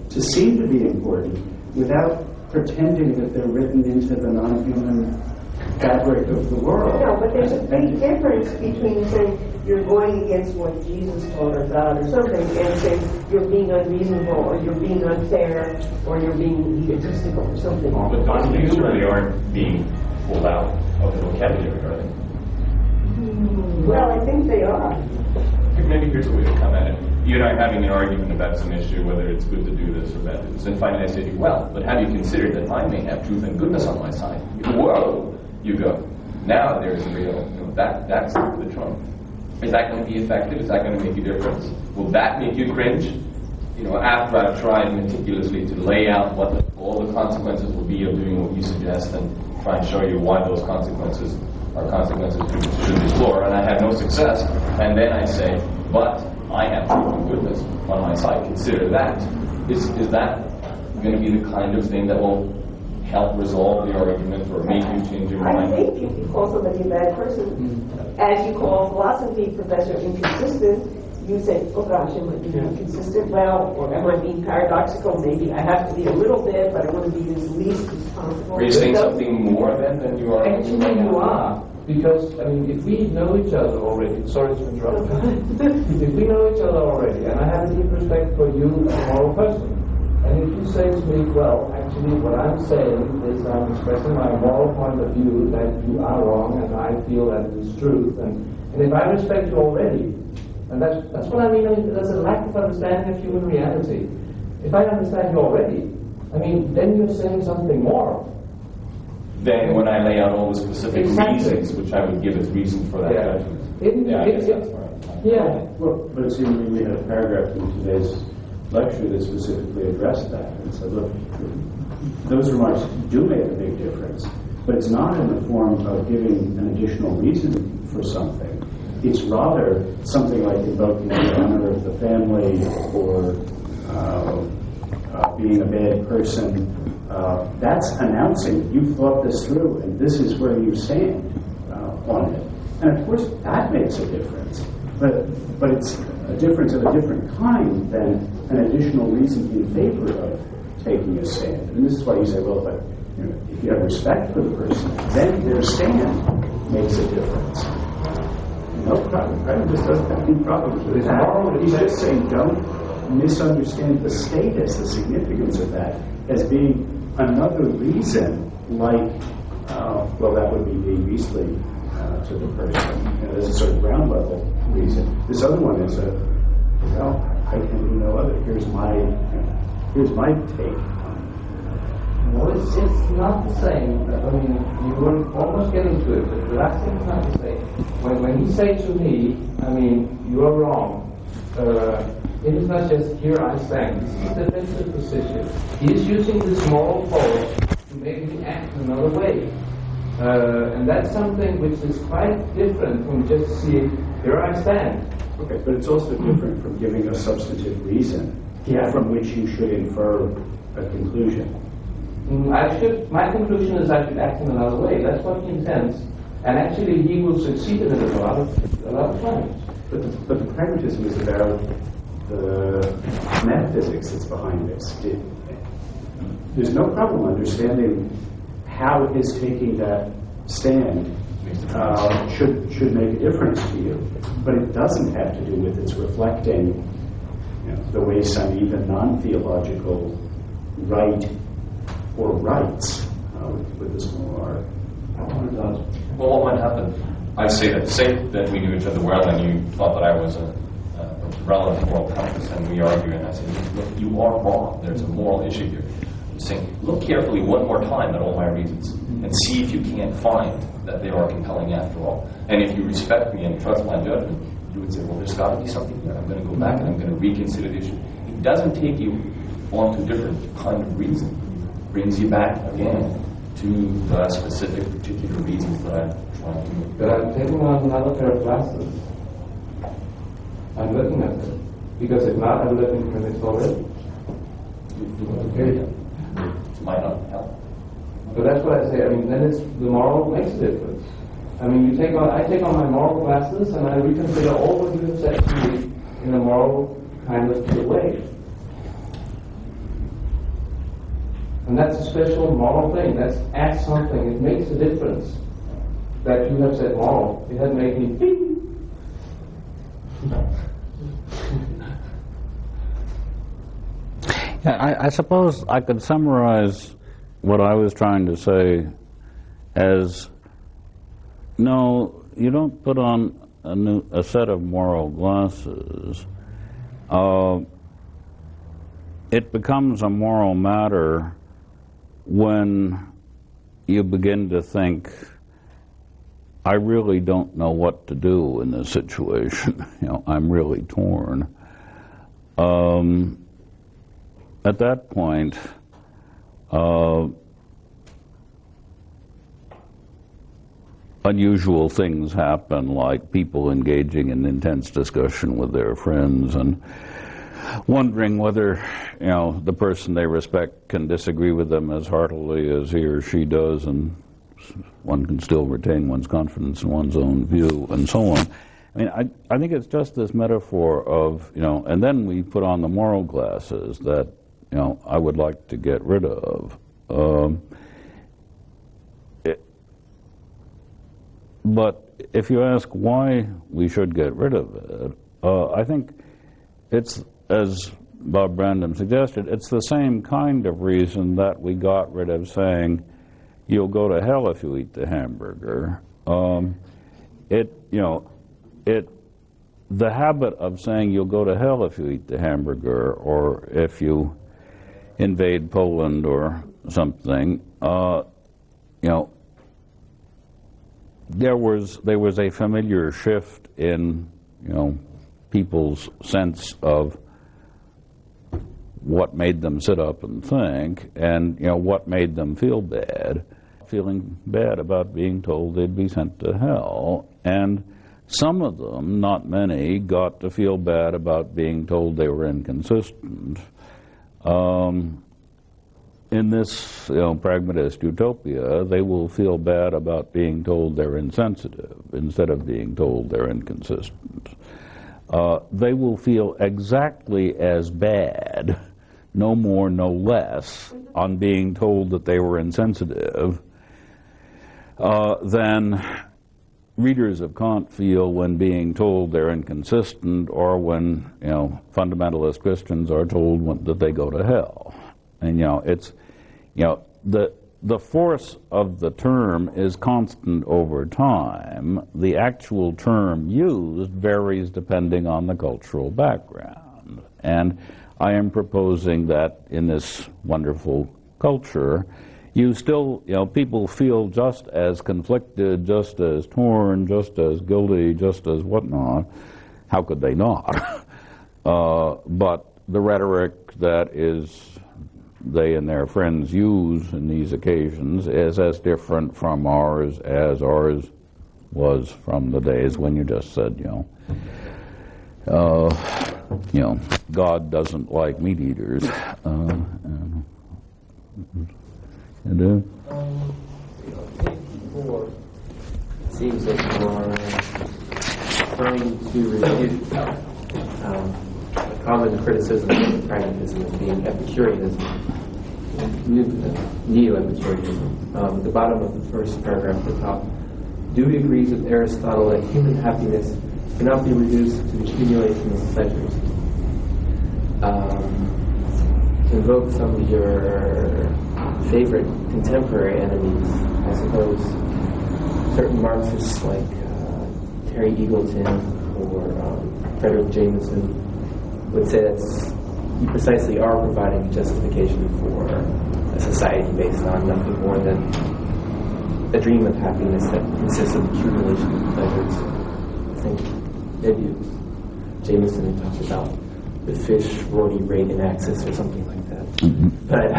to seem to be important without pretending that they're written into the non-human fabric of the world. No, but there's a big difference between saying you're going against what Jesus taught or God or something, and saying you're being unreasonable or you're being unfair or you're being egotistical or something. But those things really aren't being pulled out of the vocabulary, are they? Well, I think they are. Maybe here's a way to come at it. You and I are having an argument about some issue, whether it's good to do this or bad to do this. And finally I say to you, well, but have you considered that I may have truth and goodness on my side? Whoa! You go. Now there's real, that's the trump. Is that going to be effective? Is that going to make a difference? Will that make you cringe? After I've tried meticulously to lay out what all the consequences will be of doing what you suggest and try and show you why those consequences are consequences we should explore, and I have no success, and then I say, but I have truth and goodness on my side. Consider that. Is that going to be the kind of thing that will help resolve the argument or make you change your mind? I think if you call somebody a bad person, as you call a philosophy professor inconsistent, you say, oh gosh, am I being inconsistent? Well, or am I being paradoxical? Maybe I have to be a little bit, but I want to be as least as possible. Are you saying something more than you are? Actually, you are. Because, I mean, if we know each other already, sorry to interrupt, if we know each other already, and I have a deep respect for you as a moral person, and if you say to me, well, actually what I'm saying is I'm expressing my moral point of view that you are wrong and I feel that it is truth, and if I respect you already, and that's what I mean, there's a lack of understanding of human reality. If I understand you already, I mean, then you're saying something more. Then when I lay out all the specific reasons, which I would give as reason for that judgment. I guess that's right. Yeah. Well, but it seemed to me we had a paragraph in today's lecture that specifically addressed that and said, look, those remarks do make a big difference, but it's not in the form of giving an additional reason for something. It's rather something like invoking the honor of the family or being a bad person. That's announcing you've thought this through and this is where you stand on it. And of course, that makes a difference. But it's a difference of a different kind than an additional reason in favor of taking a stand. And this is why you say, well, but if you have respect for the person, then their stand makes a difference. No problem. Pragmatist doesn't have any problems with that. He's just saying don't misunderstand the status, the significance of that, as being another reason, like, well, that would be being beastly to the person. There's a sort of ground level reason. This other one is well, I can do no other. Here's my take. No, it's not the same. I mean, you were almost getting to it, but the last thing is not the same. When he says to me, I mean, you are wrong. It is not just here I stand. This is a defensive position. He is using this moral force to make me act another way. And that's something which is quite different from just seeing, here I stand. Okay, but it's also different from giving a substantive reason from which you should infer a conclusion. My conclusion is I should act in another way. That's what he intends. And actually he will succeed in it a lot of times. But the pragmatism is about the metaphysics that's behind this. There's no problem understanding how his taking that stand should make a difference to you. But it doesn't have to do with its reflecting the way some even non-theological right or rights with this moral art. Well, what might happen? I say that we knew each other well and you thought that I was a relevant moral compass, and we argue, and I say, look, you are wrong. There's a moral issue here. I'm saying, look carefully one more time at all my reasons and see if you can't find that they are compelling after all. And if you respect me and trust my judgment, you would say, well, there's got to be something here. I'm going to go back and I'm going to reconsider the issue. It doesn't take you on to a different kind of reason. It brings you back again to the specific particular reasons that I'm trying to make. But I'm taking on another pair of glasses. I'm looking at them. Because if not, I'm looking at it already. Okay. It might not help. But that's what I say. I mean, then it's the moral makes a difference. I mean, I take on my moral glasses and I reconsider all what you have said to me in a moral kind of way. And that's a special moral thing. That's adds something. It makes a difference that you have said moral. It has made me beep. Yeah, I suppose I could summarize what I was trying to say as, no, you don't put on a set of moral glasses. It becomes a moral matter when you begin to think, I really don't know what to do in this situation. I'm really torn. At that point, unusual things happen, like people engaging in intense discussion with their friends and wondering whether, the person they respect can disagree with them as heartily as he or she does, and one can still retain one's confidence in one's own view, and so on. I mean, I think it's just this metaphor of, and then we put on the moral glasses that, I would like to get rid of. But if you ask why we should get rid of it, I think it's, as Bob Brandom suggested, it's the same kind of reason that we got rid of saying, you'll go to hell if you eat the hamburger. The habit of saying you'll go to hell if you eat the hamburger, or if you invade Poland or something, there was a familiar shift in, people's sense of what made them sit up and think, and what made them feel bad, feeling bad about being told they'd be sent to hell. And some of them, not many, got to feel bad about being told they were inconsistent. In this pragmatist utopia, they will feel bad about being told they're insensitive instead of being told they're inconsistent. They will feel exactly as bad, no more, no less, on being told that they were insensitive than readers of Kant feel when being told they're inconsistent, or when fundamentalist Christians are told that they go to hell. And it's the force of the term is constant over time. The actual term used varies depending on the cultural background. And I am proposing that in this wonderful culture, you still, people feel just as conflicted, just as torn, just as guilty, just as whatnot. How could they not? But the rhetoric that they and their friends use in these occasions is as different from ours as ours was from the days when you just said, God doesn't like meat eaters. You do? Page 4 seems that you are trying to refute a common criticism of pragmatism as being Epicureanism, neo-Epicureanism. At the bottom of the first paragraph at the top, Dewey agrees with Aristotle that human happiness cannot be reduced to the accumulation of pleasures. Invoke some of your favorite contemporary enemies, I suppose. Certain Marxists like Terry Eagleton or Frederick Jameson would say that you precisely are providing a justification for a society based on nothing more than a dream of happiness that consists of accumulation of pleasures. I think maybe it was Jameson who talked about the fish Rorty Reagan axis or something like that. Mm-hmm. But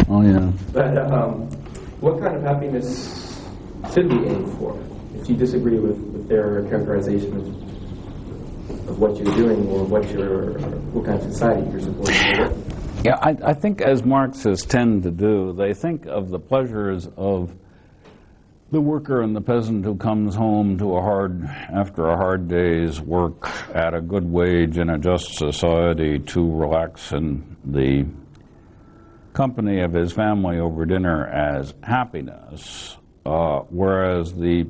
oh yeah. But what kind of happiness should we aim for? If you disagree with their characterization of what you're doing or what kind of society you're supporting. Yeah, I think as Marxists tend to do, they think of the pleasures of the worker and the peasant who comes home after a hard day's work at a good wage in a just society to relax in the company of his family over dinner as happiness, whereas the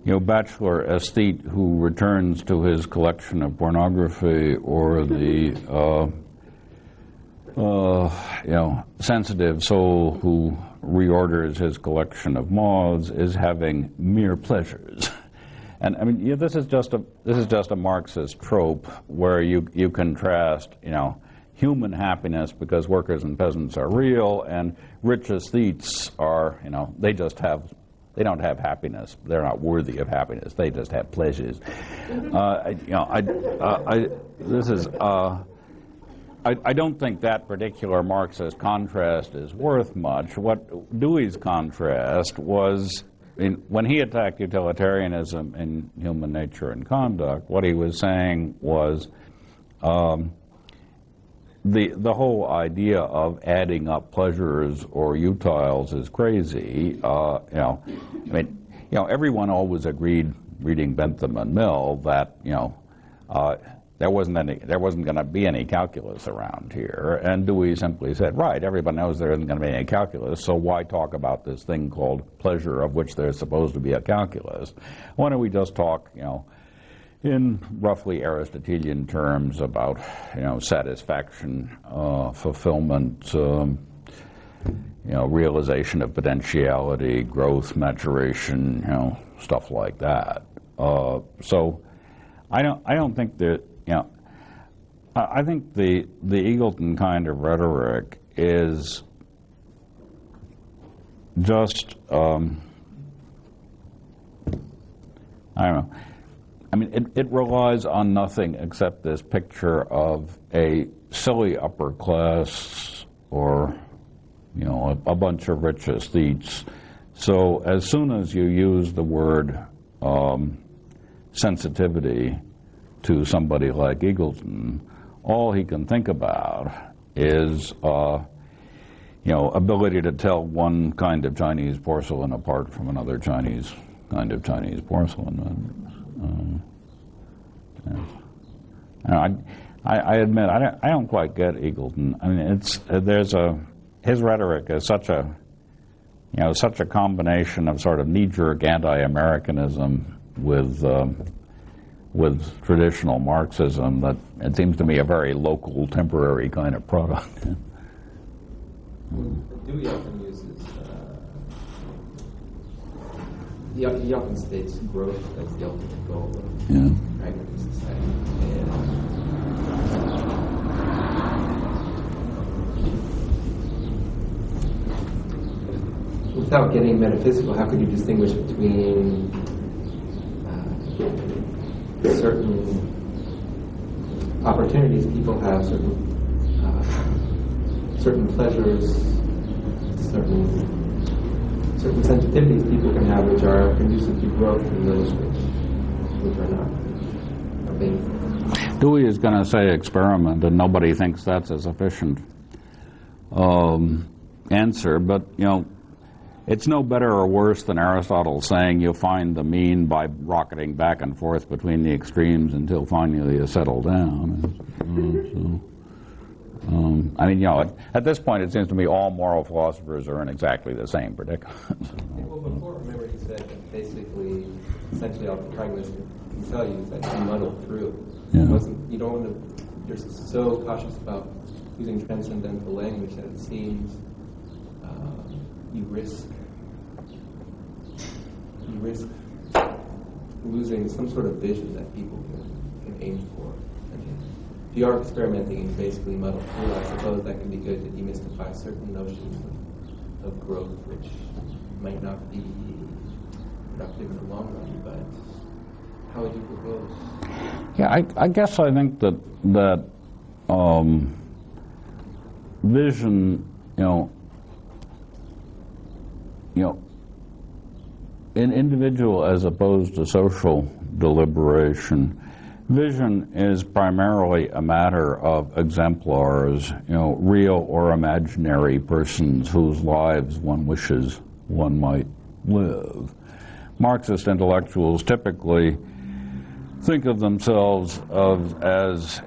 bachelor aesthete who returns to his collection of pornography, or the sensitive soul who reorders his collection of moths, is having mere pleasures. And I mean, this is just a Marxist trope where you contrast, human happiness because workers and peasants are real, and rich aesthetes are, they don't have happiness. They're not worthy of happiness. They just have pleasures. I don't think that particular Marxist contrast is worth much. What Dewey's contrast was, when he attacked utilitarianism in human nature and conduct, what he was saying was the whole idea of adding up pleasures or utiles is crazy. everyone always agreed, reading Bentham and Mill, that there wasn't going to be any calculus around here, and Dewey simply said, right, everybody knows there isn't going to be any calculus, so why talk about this thing called pleasure, of which there's supposed to be a calculus? Why don't we just talk, in roughly Aristotelian terms about, satisfaction, fulfillment, realization of potentiality, growth, maturation, stuff like that. So I don't think that, I think the Eagleton kind of rhetoric is just, I don't know. I mean, it relies on nothing except this picture of a silly upper class or, a bunch of rich aesthetes. So as soon as you use the word sensitivity to somebody like Eagleton, all he can think about is, ability to tell one kind of Chinese porcelain apart from another kind of Chinese porcelain. I admit I don't quite get Eagleton. I mean, his rhetoric is such a combination of sort of knee-jerk anti-Americanism with traditional Marxism that it seems to me a very local, temporary kind of product. Dewey often uses, he often states growth as the ultimate goal of pragmatic society. Without getting metaphysical, how could you distinguish between certain opportunities people have, certain pleasures, certain sensitivities people can have which are conducive to growth, and those which are not? Dewey is going to say experiment, and nobody thinks that's a sufficient answer, but it's no better or worse than Aristotle saying you find the mean by rocketing back and forth between the extremes until finally you settle down. At this point it seems to me all moral philosophers are in exactly the same predicament. Well, before, remember he said that basically, essentially all the pragmatists can tell you is that you muddle through. Yeah. You don't want to, you're so cautious about using transcendental language that it seems you risk losing some sort of vision that people can aim for. If you are experimenting and basically muddle through, I suppose that can be good to demystify certain notions of growth, which might not be productive in the long run. But how would you propose? Yeah, I guess I think that vision, in individual as opposed to social deliberation, vision is primarily a matter of exemplars, real or imaginary persons whose lives one wishes one might live. Marxist intellectuals typically think of themselves as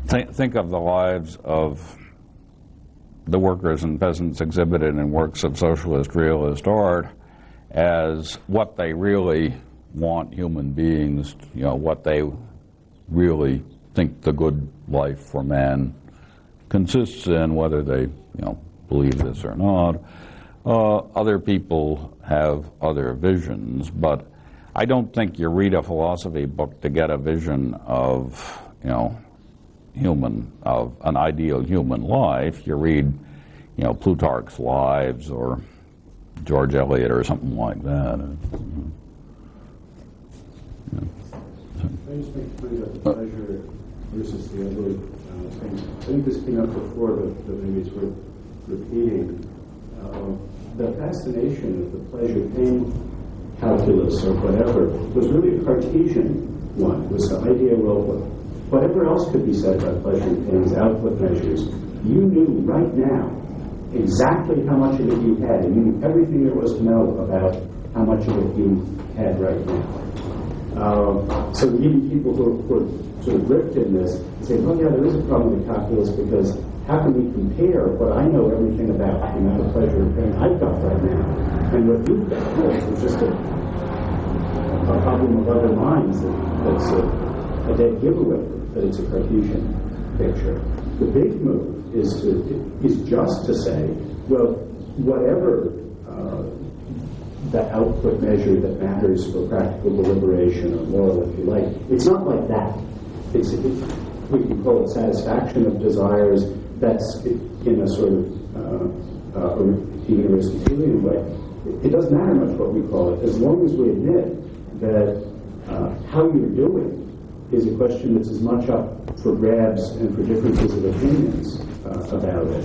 think of the lives of the workers and peasants exhibited in works of socialist realist art as what they really want human beings, what they really think the good life for man consists in, whether they, believe this or not. Other people have other visions, but I don't think you read a philosophy book to get a vision of, of an ideal human life. You read, Plutarch's Lives or George Eliot or something like that. I just make a point about the pleasure versus the other things. I think this came up before, but maybe it's worth repeating. The fascination of the pleasure-pain calculus or whatever was really a Cartesian one. It was the idea, well, whatever else could be said about pleasure and pain as output measures, you knew right now exactly how much of it you had, and you knew everything there was to know about how much of it you had right now. So even people who are sort of gripped in this say, well, yeah, there is a problem with calculus because how can we compare what I know everything about, the amount of pleasure and pain I've got right now, and what you've got? Well, it's just a problem of other minds that's a dead giveaway that it's a Cartesian picture. The big move is just to say, well, whatever the output measure that matters for practical deliberation or moral, if you like, it's not like that. We can call it satisfaction of desires. That's in a sort of even Aristotelian way. It doesn't matter much what we call it, as long as we admit that how you're doing is a question that's as much up for grabs and for differences of opinions about it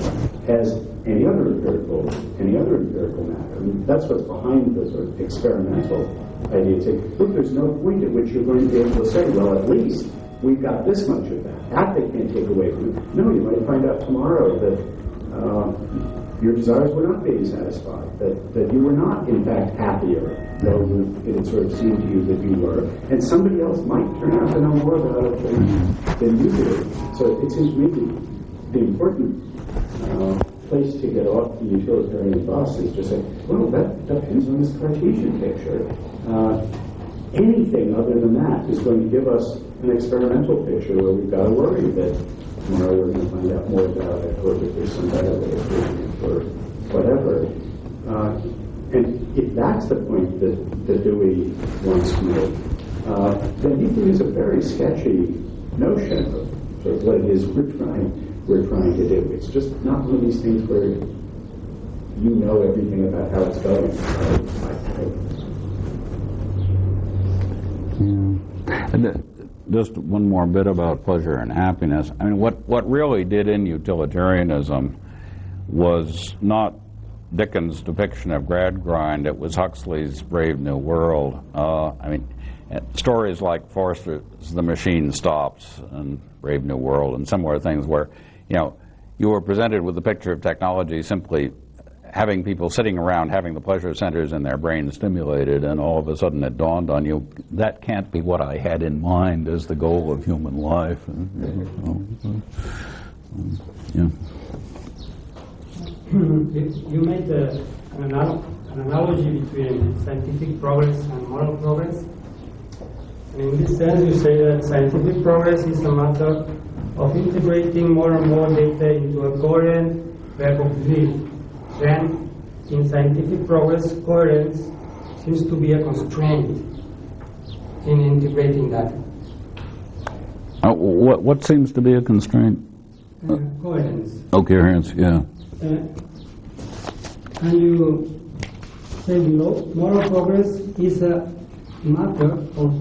as any other empirical matter. I mean, that's what's behind the sort of experimental idea. It's like, look, there's no point at which you're going to be able to say, well, at least we've got this much of that. That they can't take away from you. No, you might find out tomorrow that your desires were not being satisfied, that you were not, in fact, happier, though it had sort of seemed to you that you were. And somebody else might turn out to know more about it than you do. So it seems to me the important place to get off the utilitarian bus is just say, well, that depends on this Cartesian picture. Anything other than that is going to give us an experimental picture where we've got to worry that tomorrow we're going to find out more about it, or that there's some better way of doing it, or whatever. And if that's the point that Dewey wants to make, then he can use a very sketchy notion of sort of what it is we're trying to do. It's just not one of these things where you know everything about how it's going. And just one more bit about pleasure and happiness. I mean, what really did in utilitarianism was not Dickens' depiction of Gradgrind, it was Huxley's Brave New World. I mean, stories like Forster's The Machine Stops and Brave New World and similar things where, you were presented with a picture of technology simply having people sitting around having the pleasure centers in their brain stimulated, and all of a sudden it dawned on you, that can't be what I had in mind as the goal of human life. Yeah. You made an analogy between scientific progress and moral progress. And in this sense, you say that scientific progress is a matter of integrating more and more data into a coherent web of belief. Then, in scientific progress, coherence seems to be a constraint in integrating that. What seems to be a constraint? Coherence. Oh, coherence, yeah. And you say below, moral progress is a matter of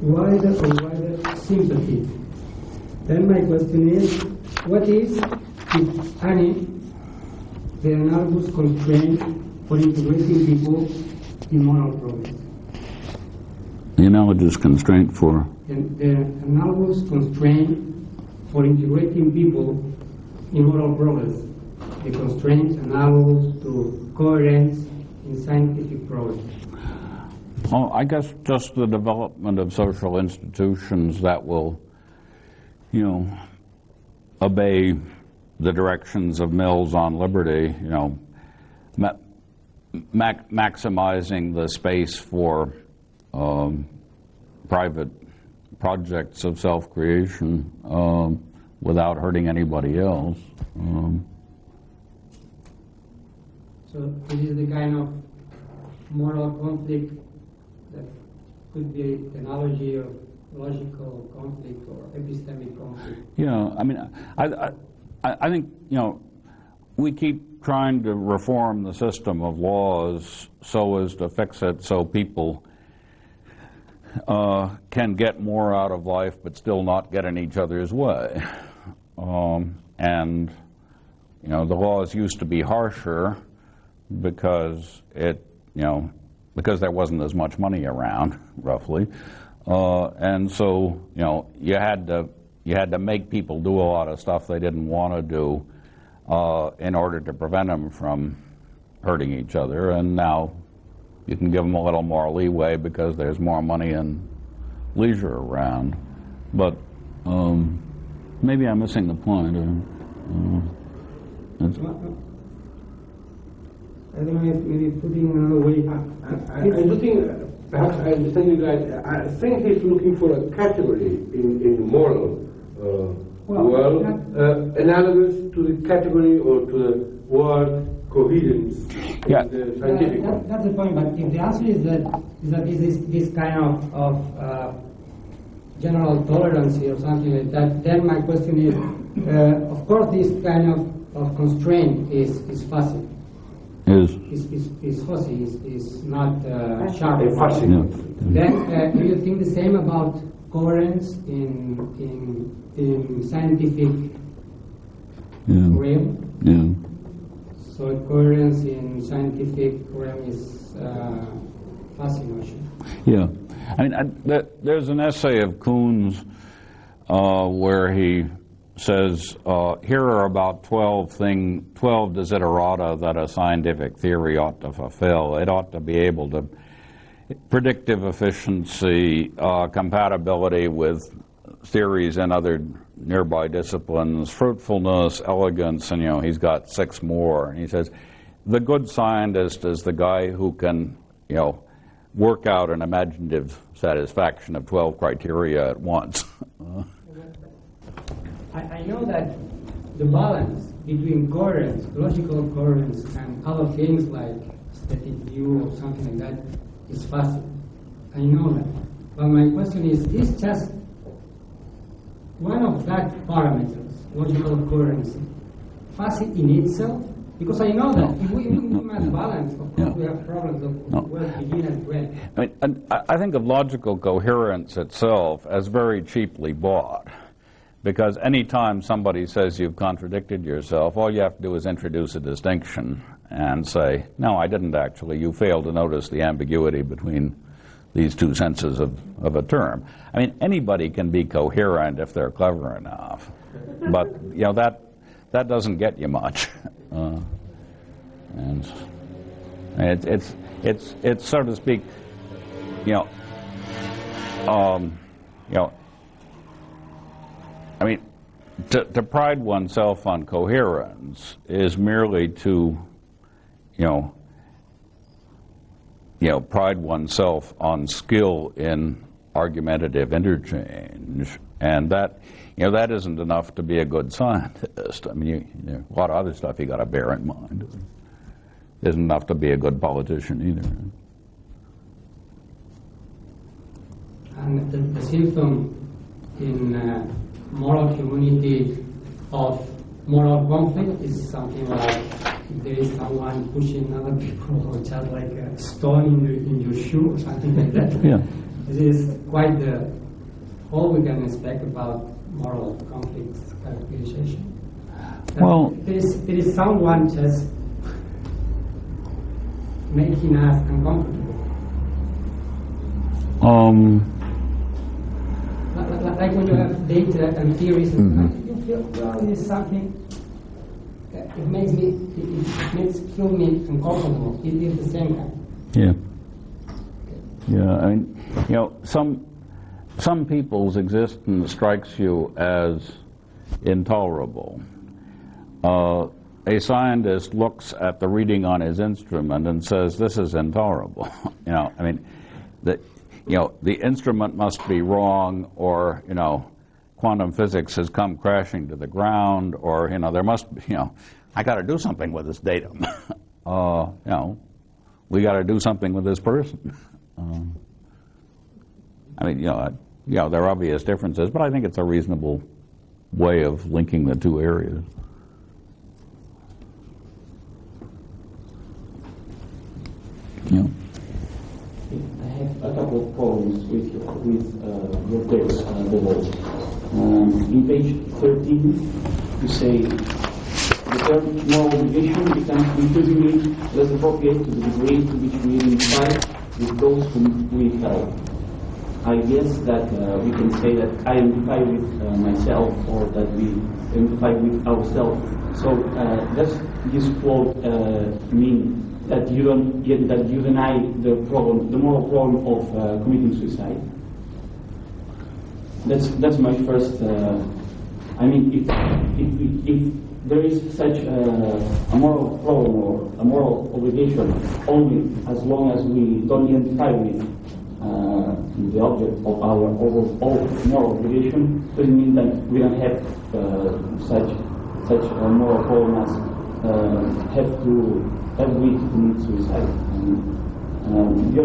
wider and wider sympathy. Then my question is, what is, if any, the analogous constraint for integrating people in moral progress? The analogous constraint for? The analogous constraint for integrating people in moral progress. The constraints analogous to coherence in scientific progress. Well, I guess just the development of social institutions that will, obey the directions of Mills on liberty, maximizing the space for private projects of self-creation without hurting anybody else. So this is the kind of moral conflict that could be the analogy of logical conflict or epistemic conflict. Yeah, I mean, I think, we keep trying to reform the system of laws so as to fix it so people can get more out of life but still not get in each other's way. And, the laws used to be harsher because because there wasn't as much money around, roughly. And so, you had to make people do a lot of stuff they didn't want to do in order to prevent them from hurting each other, and now you can give them a little more leeway because there's more money and leisure around. But maybe I'm missing the point. I don't know if maybe putting another way. I do think, perhaps I understand you right, I think he's looking for a category in moral analogous to the category or to the word coherence in the scientific one. That's the point, but if the answer is that this kind of general tolerance or something like that, then my question is, of course this kind of constraint is fuzzy. Is fuzzy, is not sharp. Fuzzy. Yeah. Then do you think the same about coherence in scientific realm? Yeah. So coherence in scientific realm is fuzzy notion. Yeah. I mean, there's an essay of Kuhn's where he says, here are about 12 desiderata that a scientific theory ought to fulfill. It ought to be able to predictive efficiency, compatibility with theories in other nearby disciplines, fruitfulness, elegance, and he's got 6 more. And he says, the good scientist is the guy who can, work out an imaginative satisfaction of 12 criteria at once. I know that the balance between coherence, logical coherence, and other things like aesthetic view or something like that is fuzzy. I know that. But my question is just one of that parameters, logical coherence, fuzzy in itself? Because I know that if we must balance, of course we have problems of where to begin and when. I mean, I think of logical coherence itself as very cheaply bought. Because any time somebody says you've contradicted yourself, all you have to do is introduce a distinction and say, no, I didn't actually. You failed to notice the ambiguity between these two senses of a term. I mean, anybody can be coherent if they're clever enough. But, that doesn't get you much. And it's so to speak, I mean, to pride oneself on coherence is merely to, pride oneself on skill in argumentative interchange, and that, that isn't enough to be a good scientist. I mean, a lot of other stuff you got to bear in mind. It isn't enough to be a good politician either. And the symptom in moral community of moral conflict is something like there is someone pushing other people or just like a stone in your shoe or something like that. Yeah. This is quite all we can expect about moral conflict characterization. Well, there is someone just making us uncomfortable. Like when you have data and theories, you feel, well, it is something that it makes feel me uncomfortable. It is the same kind. Yeah. Yeah, I mean, some people's existence strikes you as intolerable. A scientist looks at the reading on his instrument and says, this is intolerable. I mean, the instrument must be wrong, or, quantum physics has come crashing to the ground, or, there must be, I got to do something with this datum. We got to do something with this person. I mean, there are obvious differences, but I think it's a reasonable way of linking the two areas. Yeah. I have a couple of problems with your text, the words. In page 13, you say the term moral obligation becomes increasingly less appropriate to the degree to which we identify with those whom we help. I guess that we can say that I identify with myself, or that we identify with ourselves. So does this quote mean that you deny the problem, the moral problem of committing suicide? That's my first. I mean, if there is such a moral problem or a moral obligation, only as long as we don't identify with the object of our overall moral obligation, doesn't mean that we don't have such a moral problem as have we to commit suicide. The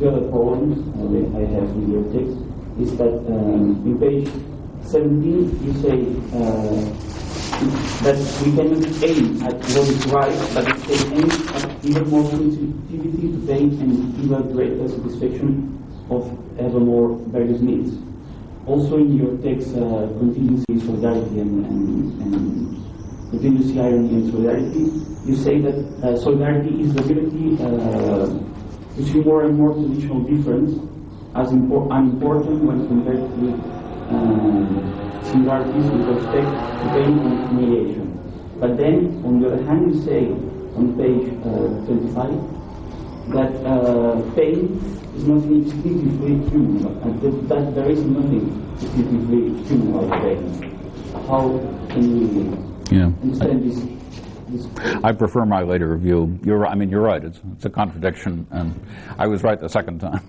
other problem I have in your text is that in page 17 you say that we cannot aim at what is right, but instead aim at even more sensitivity to pain and even greater satisfaction of ever more various needs. Also in your text, contingency, solidarity, and contingency, irony, and solidarity, you say that solidarity is the ability to see more and more traditional difference as unimportant when compared with similarities with respect to pain and humiliation. But then, on the other hand, you say on page 25 that pain is nothing exclusively human, and that there is nothing exclusively human about pain. How can we understand this? I prefer my later view. You're right. It's a contradiction, and I was right the second time.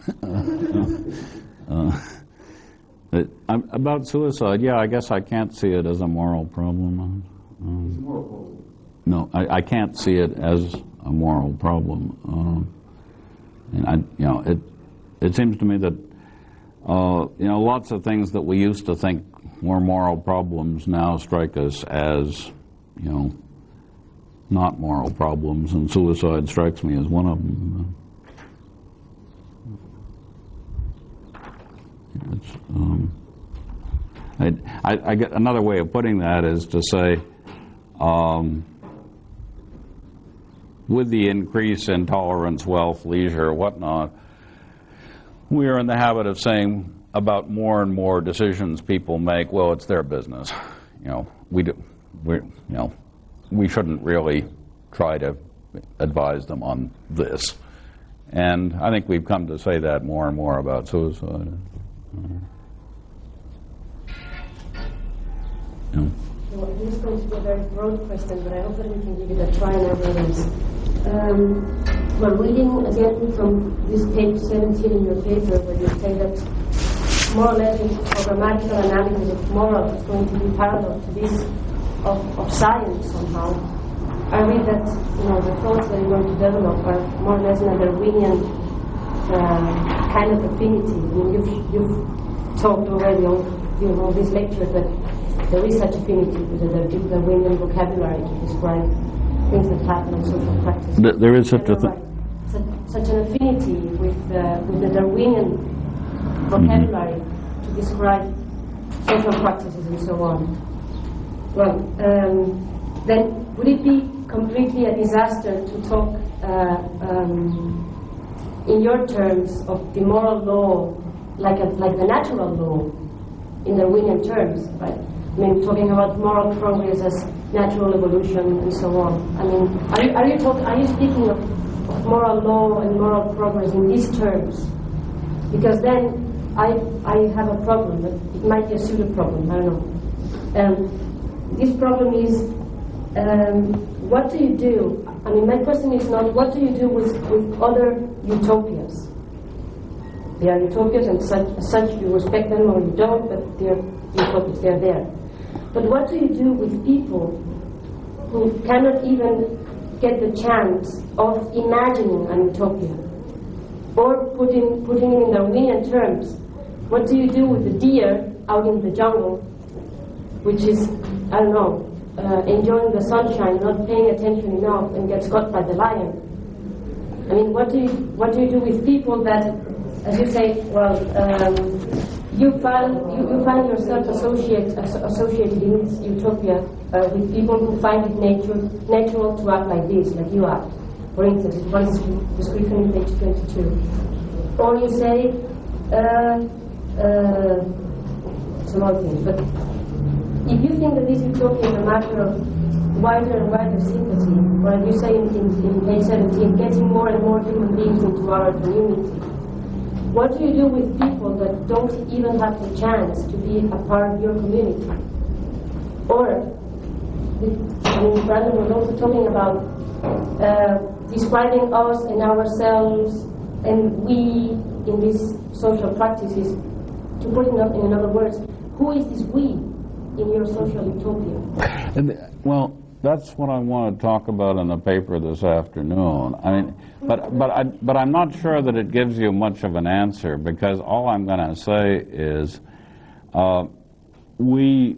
About suicide, I guess I can't see it as a moral problem. It's a moral problem. No, I can't see it as a moral problem. And it seems to me that lots of things that we used to think were moral problems now strike us as not moral problems, and suicide strikes me as one of them. I get another way of putting that is to say, with the increase in tolerance, wealth, leisure, whatnot, we are in the habit of saying about more and more decisions people make, well, it's their business. We shouldn't really try to advise them on this. And I think we've come to say that more and more about suicide. Well, this is going to be a very broad question, but I hope that we can give it a try nevertheless. Well, reading again from this page 17 in your paper, where you say that more or less a programmatical analysis of moral is going to be parallel to this of science somehow. I read that the thoughts that you're going to develop are more or less an Darwinian kind of affinity. I mean, you've talked already on this lecture that there is such affinity with the Darwinian vocabulary to describe things that happen in social practice. There is such a thing. Such an affinity with the Darwinian vocabulary to describe social practices and so on. Well, then would it be completely a disaster to talk in your terms of the moral law like the natural law in Darwinian terms, right? I mean, talking about moral progress as natural evolution and so on. I mean, are you speaking of moral law and moral progress in these terms? Because then I have a problem, but it might be a pseudo problem. I don't know. This problem is, what do you do? I mean, my question is not what do you do with other utopias. They are utopias, and such you respect them or you don't, but they're utopias. They're there. But what do you do with people who cannot even get the chance of imagining an utopia, or putting it in Darwinian terms? What do you do with the deer out in the jungle, which is, I don't know, enjoying the sunshine, not paying attention enough, and gets caught by the lion? I mean, what do you do with people that, as you say, well, you find yourself associated in this utopia with people who find it natural to act like this, like you act. For instance, one is description in page 22. Or you say, some other things. But if you think that this utopia is a matter of wider and wider sympathy, or as you say in page 17, getting more and more human beings into our community, what do you do with people that don't even have the chance to be a part of your community? Or, Brandon was also talking about describing us and ourselves and we in these social practices. To put it in other words, who is this we in your social utopia? Well, that's what I want to talk about in the paper this afternoon. I mean, but I'm not sure that it gives you much of an answer, because all I'm going to say is we,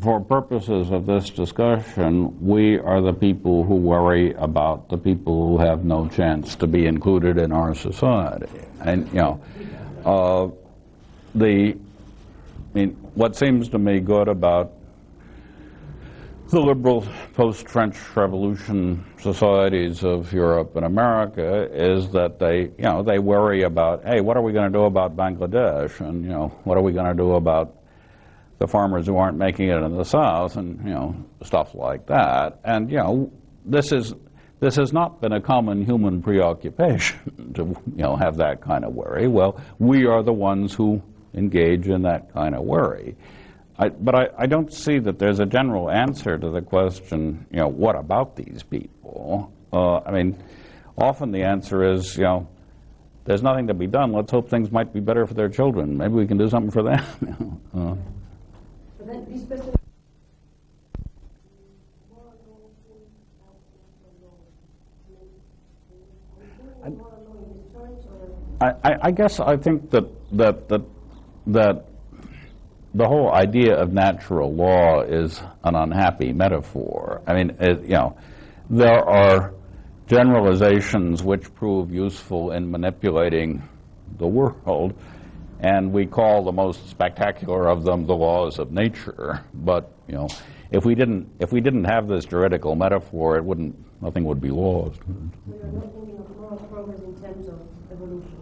for purposes of this discussion, we are the people who worry about the people who have no chance to be included in our society. And, what seems to me good about the liberal post-French Revolution societies of Europe and America is that they worry about, hey, what are we going to do about Bangladesh, and what are we going to do about the farmers who aren't making it in the South, and stuff like that. And this has not been a common human preoccupation to have that kind of worry. Well, we are the ones who engage in that kind of worry. But I don't see that there's a general answer to the question, what about these people? Often the answer is, there's nothing to be done. Let's hope things might be better for their children. Maybe we can do something for them. I guess I think that the whole idea of natural law is an unhappy metaphor. There are generalizations which prove useful in manipulating the world, and we call the most spectacular of them the laws of nature. But if we didn't have this juridical metaphor, nothing would be laws. So you're not thinking of moral progress in terms of evolution?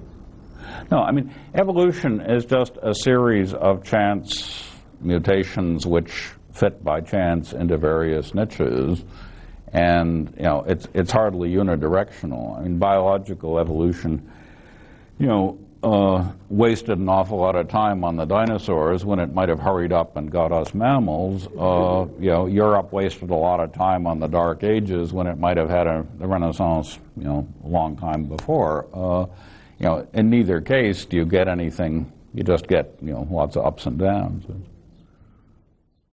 No, evolution is just a series of chance mutations which fit by chance into various niches, and it's hardly unidirectional. Biological evolution, wasted an awful lot of time on the dinosaurs when it might have hurried up and got us mammals. Europe wasted a lot of time on the Dark Ages when it might have had the Renaissance, a long time before. In neither case do you get anything. You just get lots of ups and downs.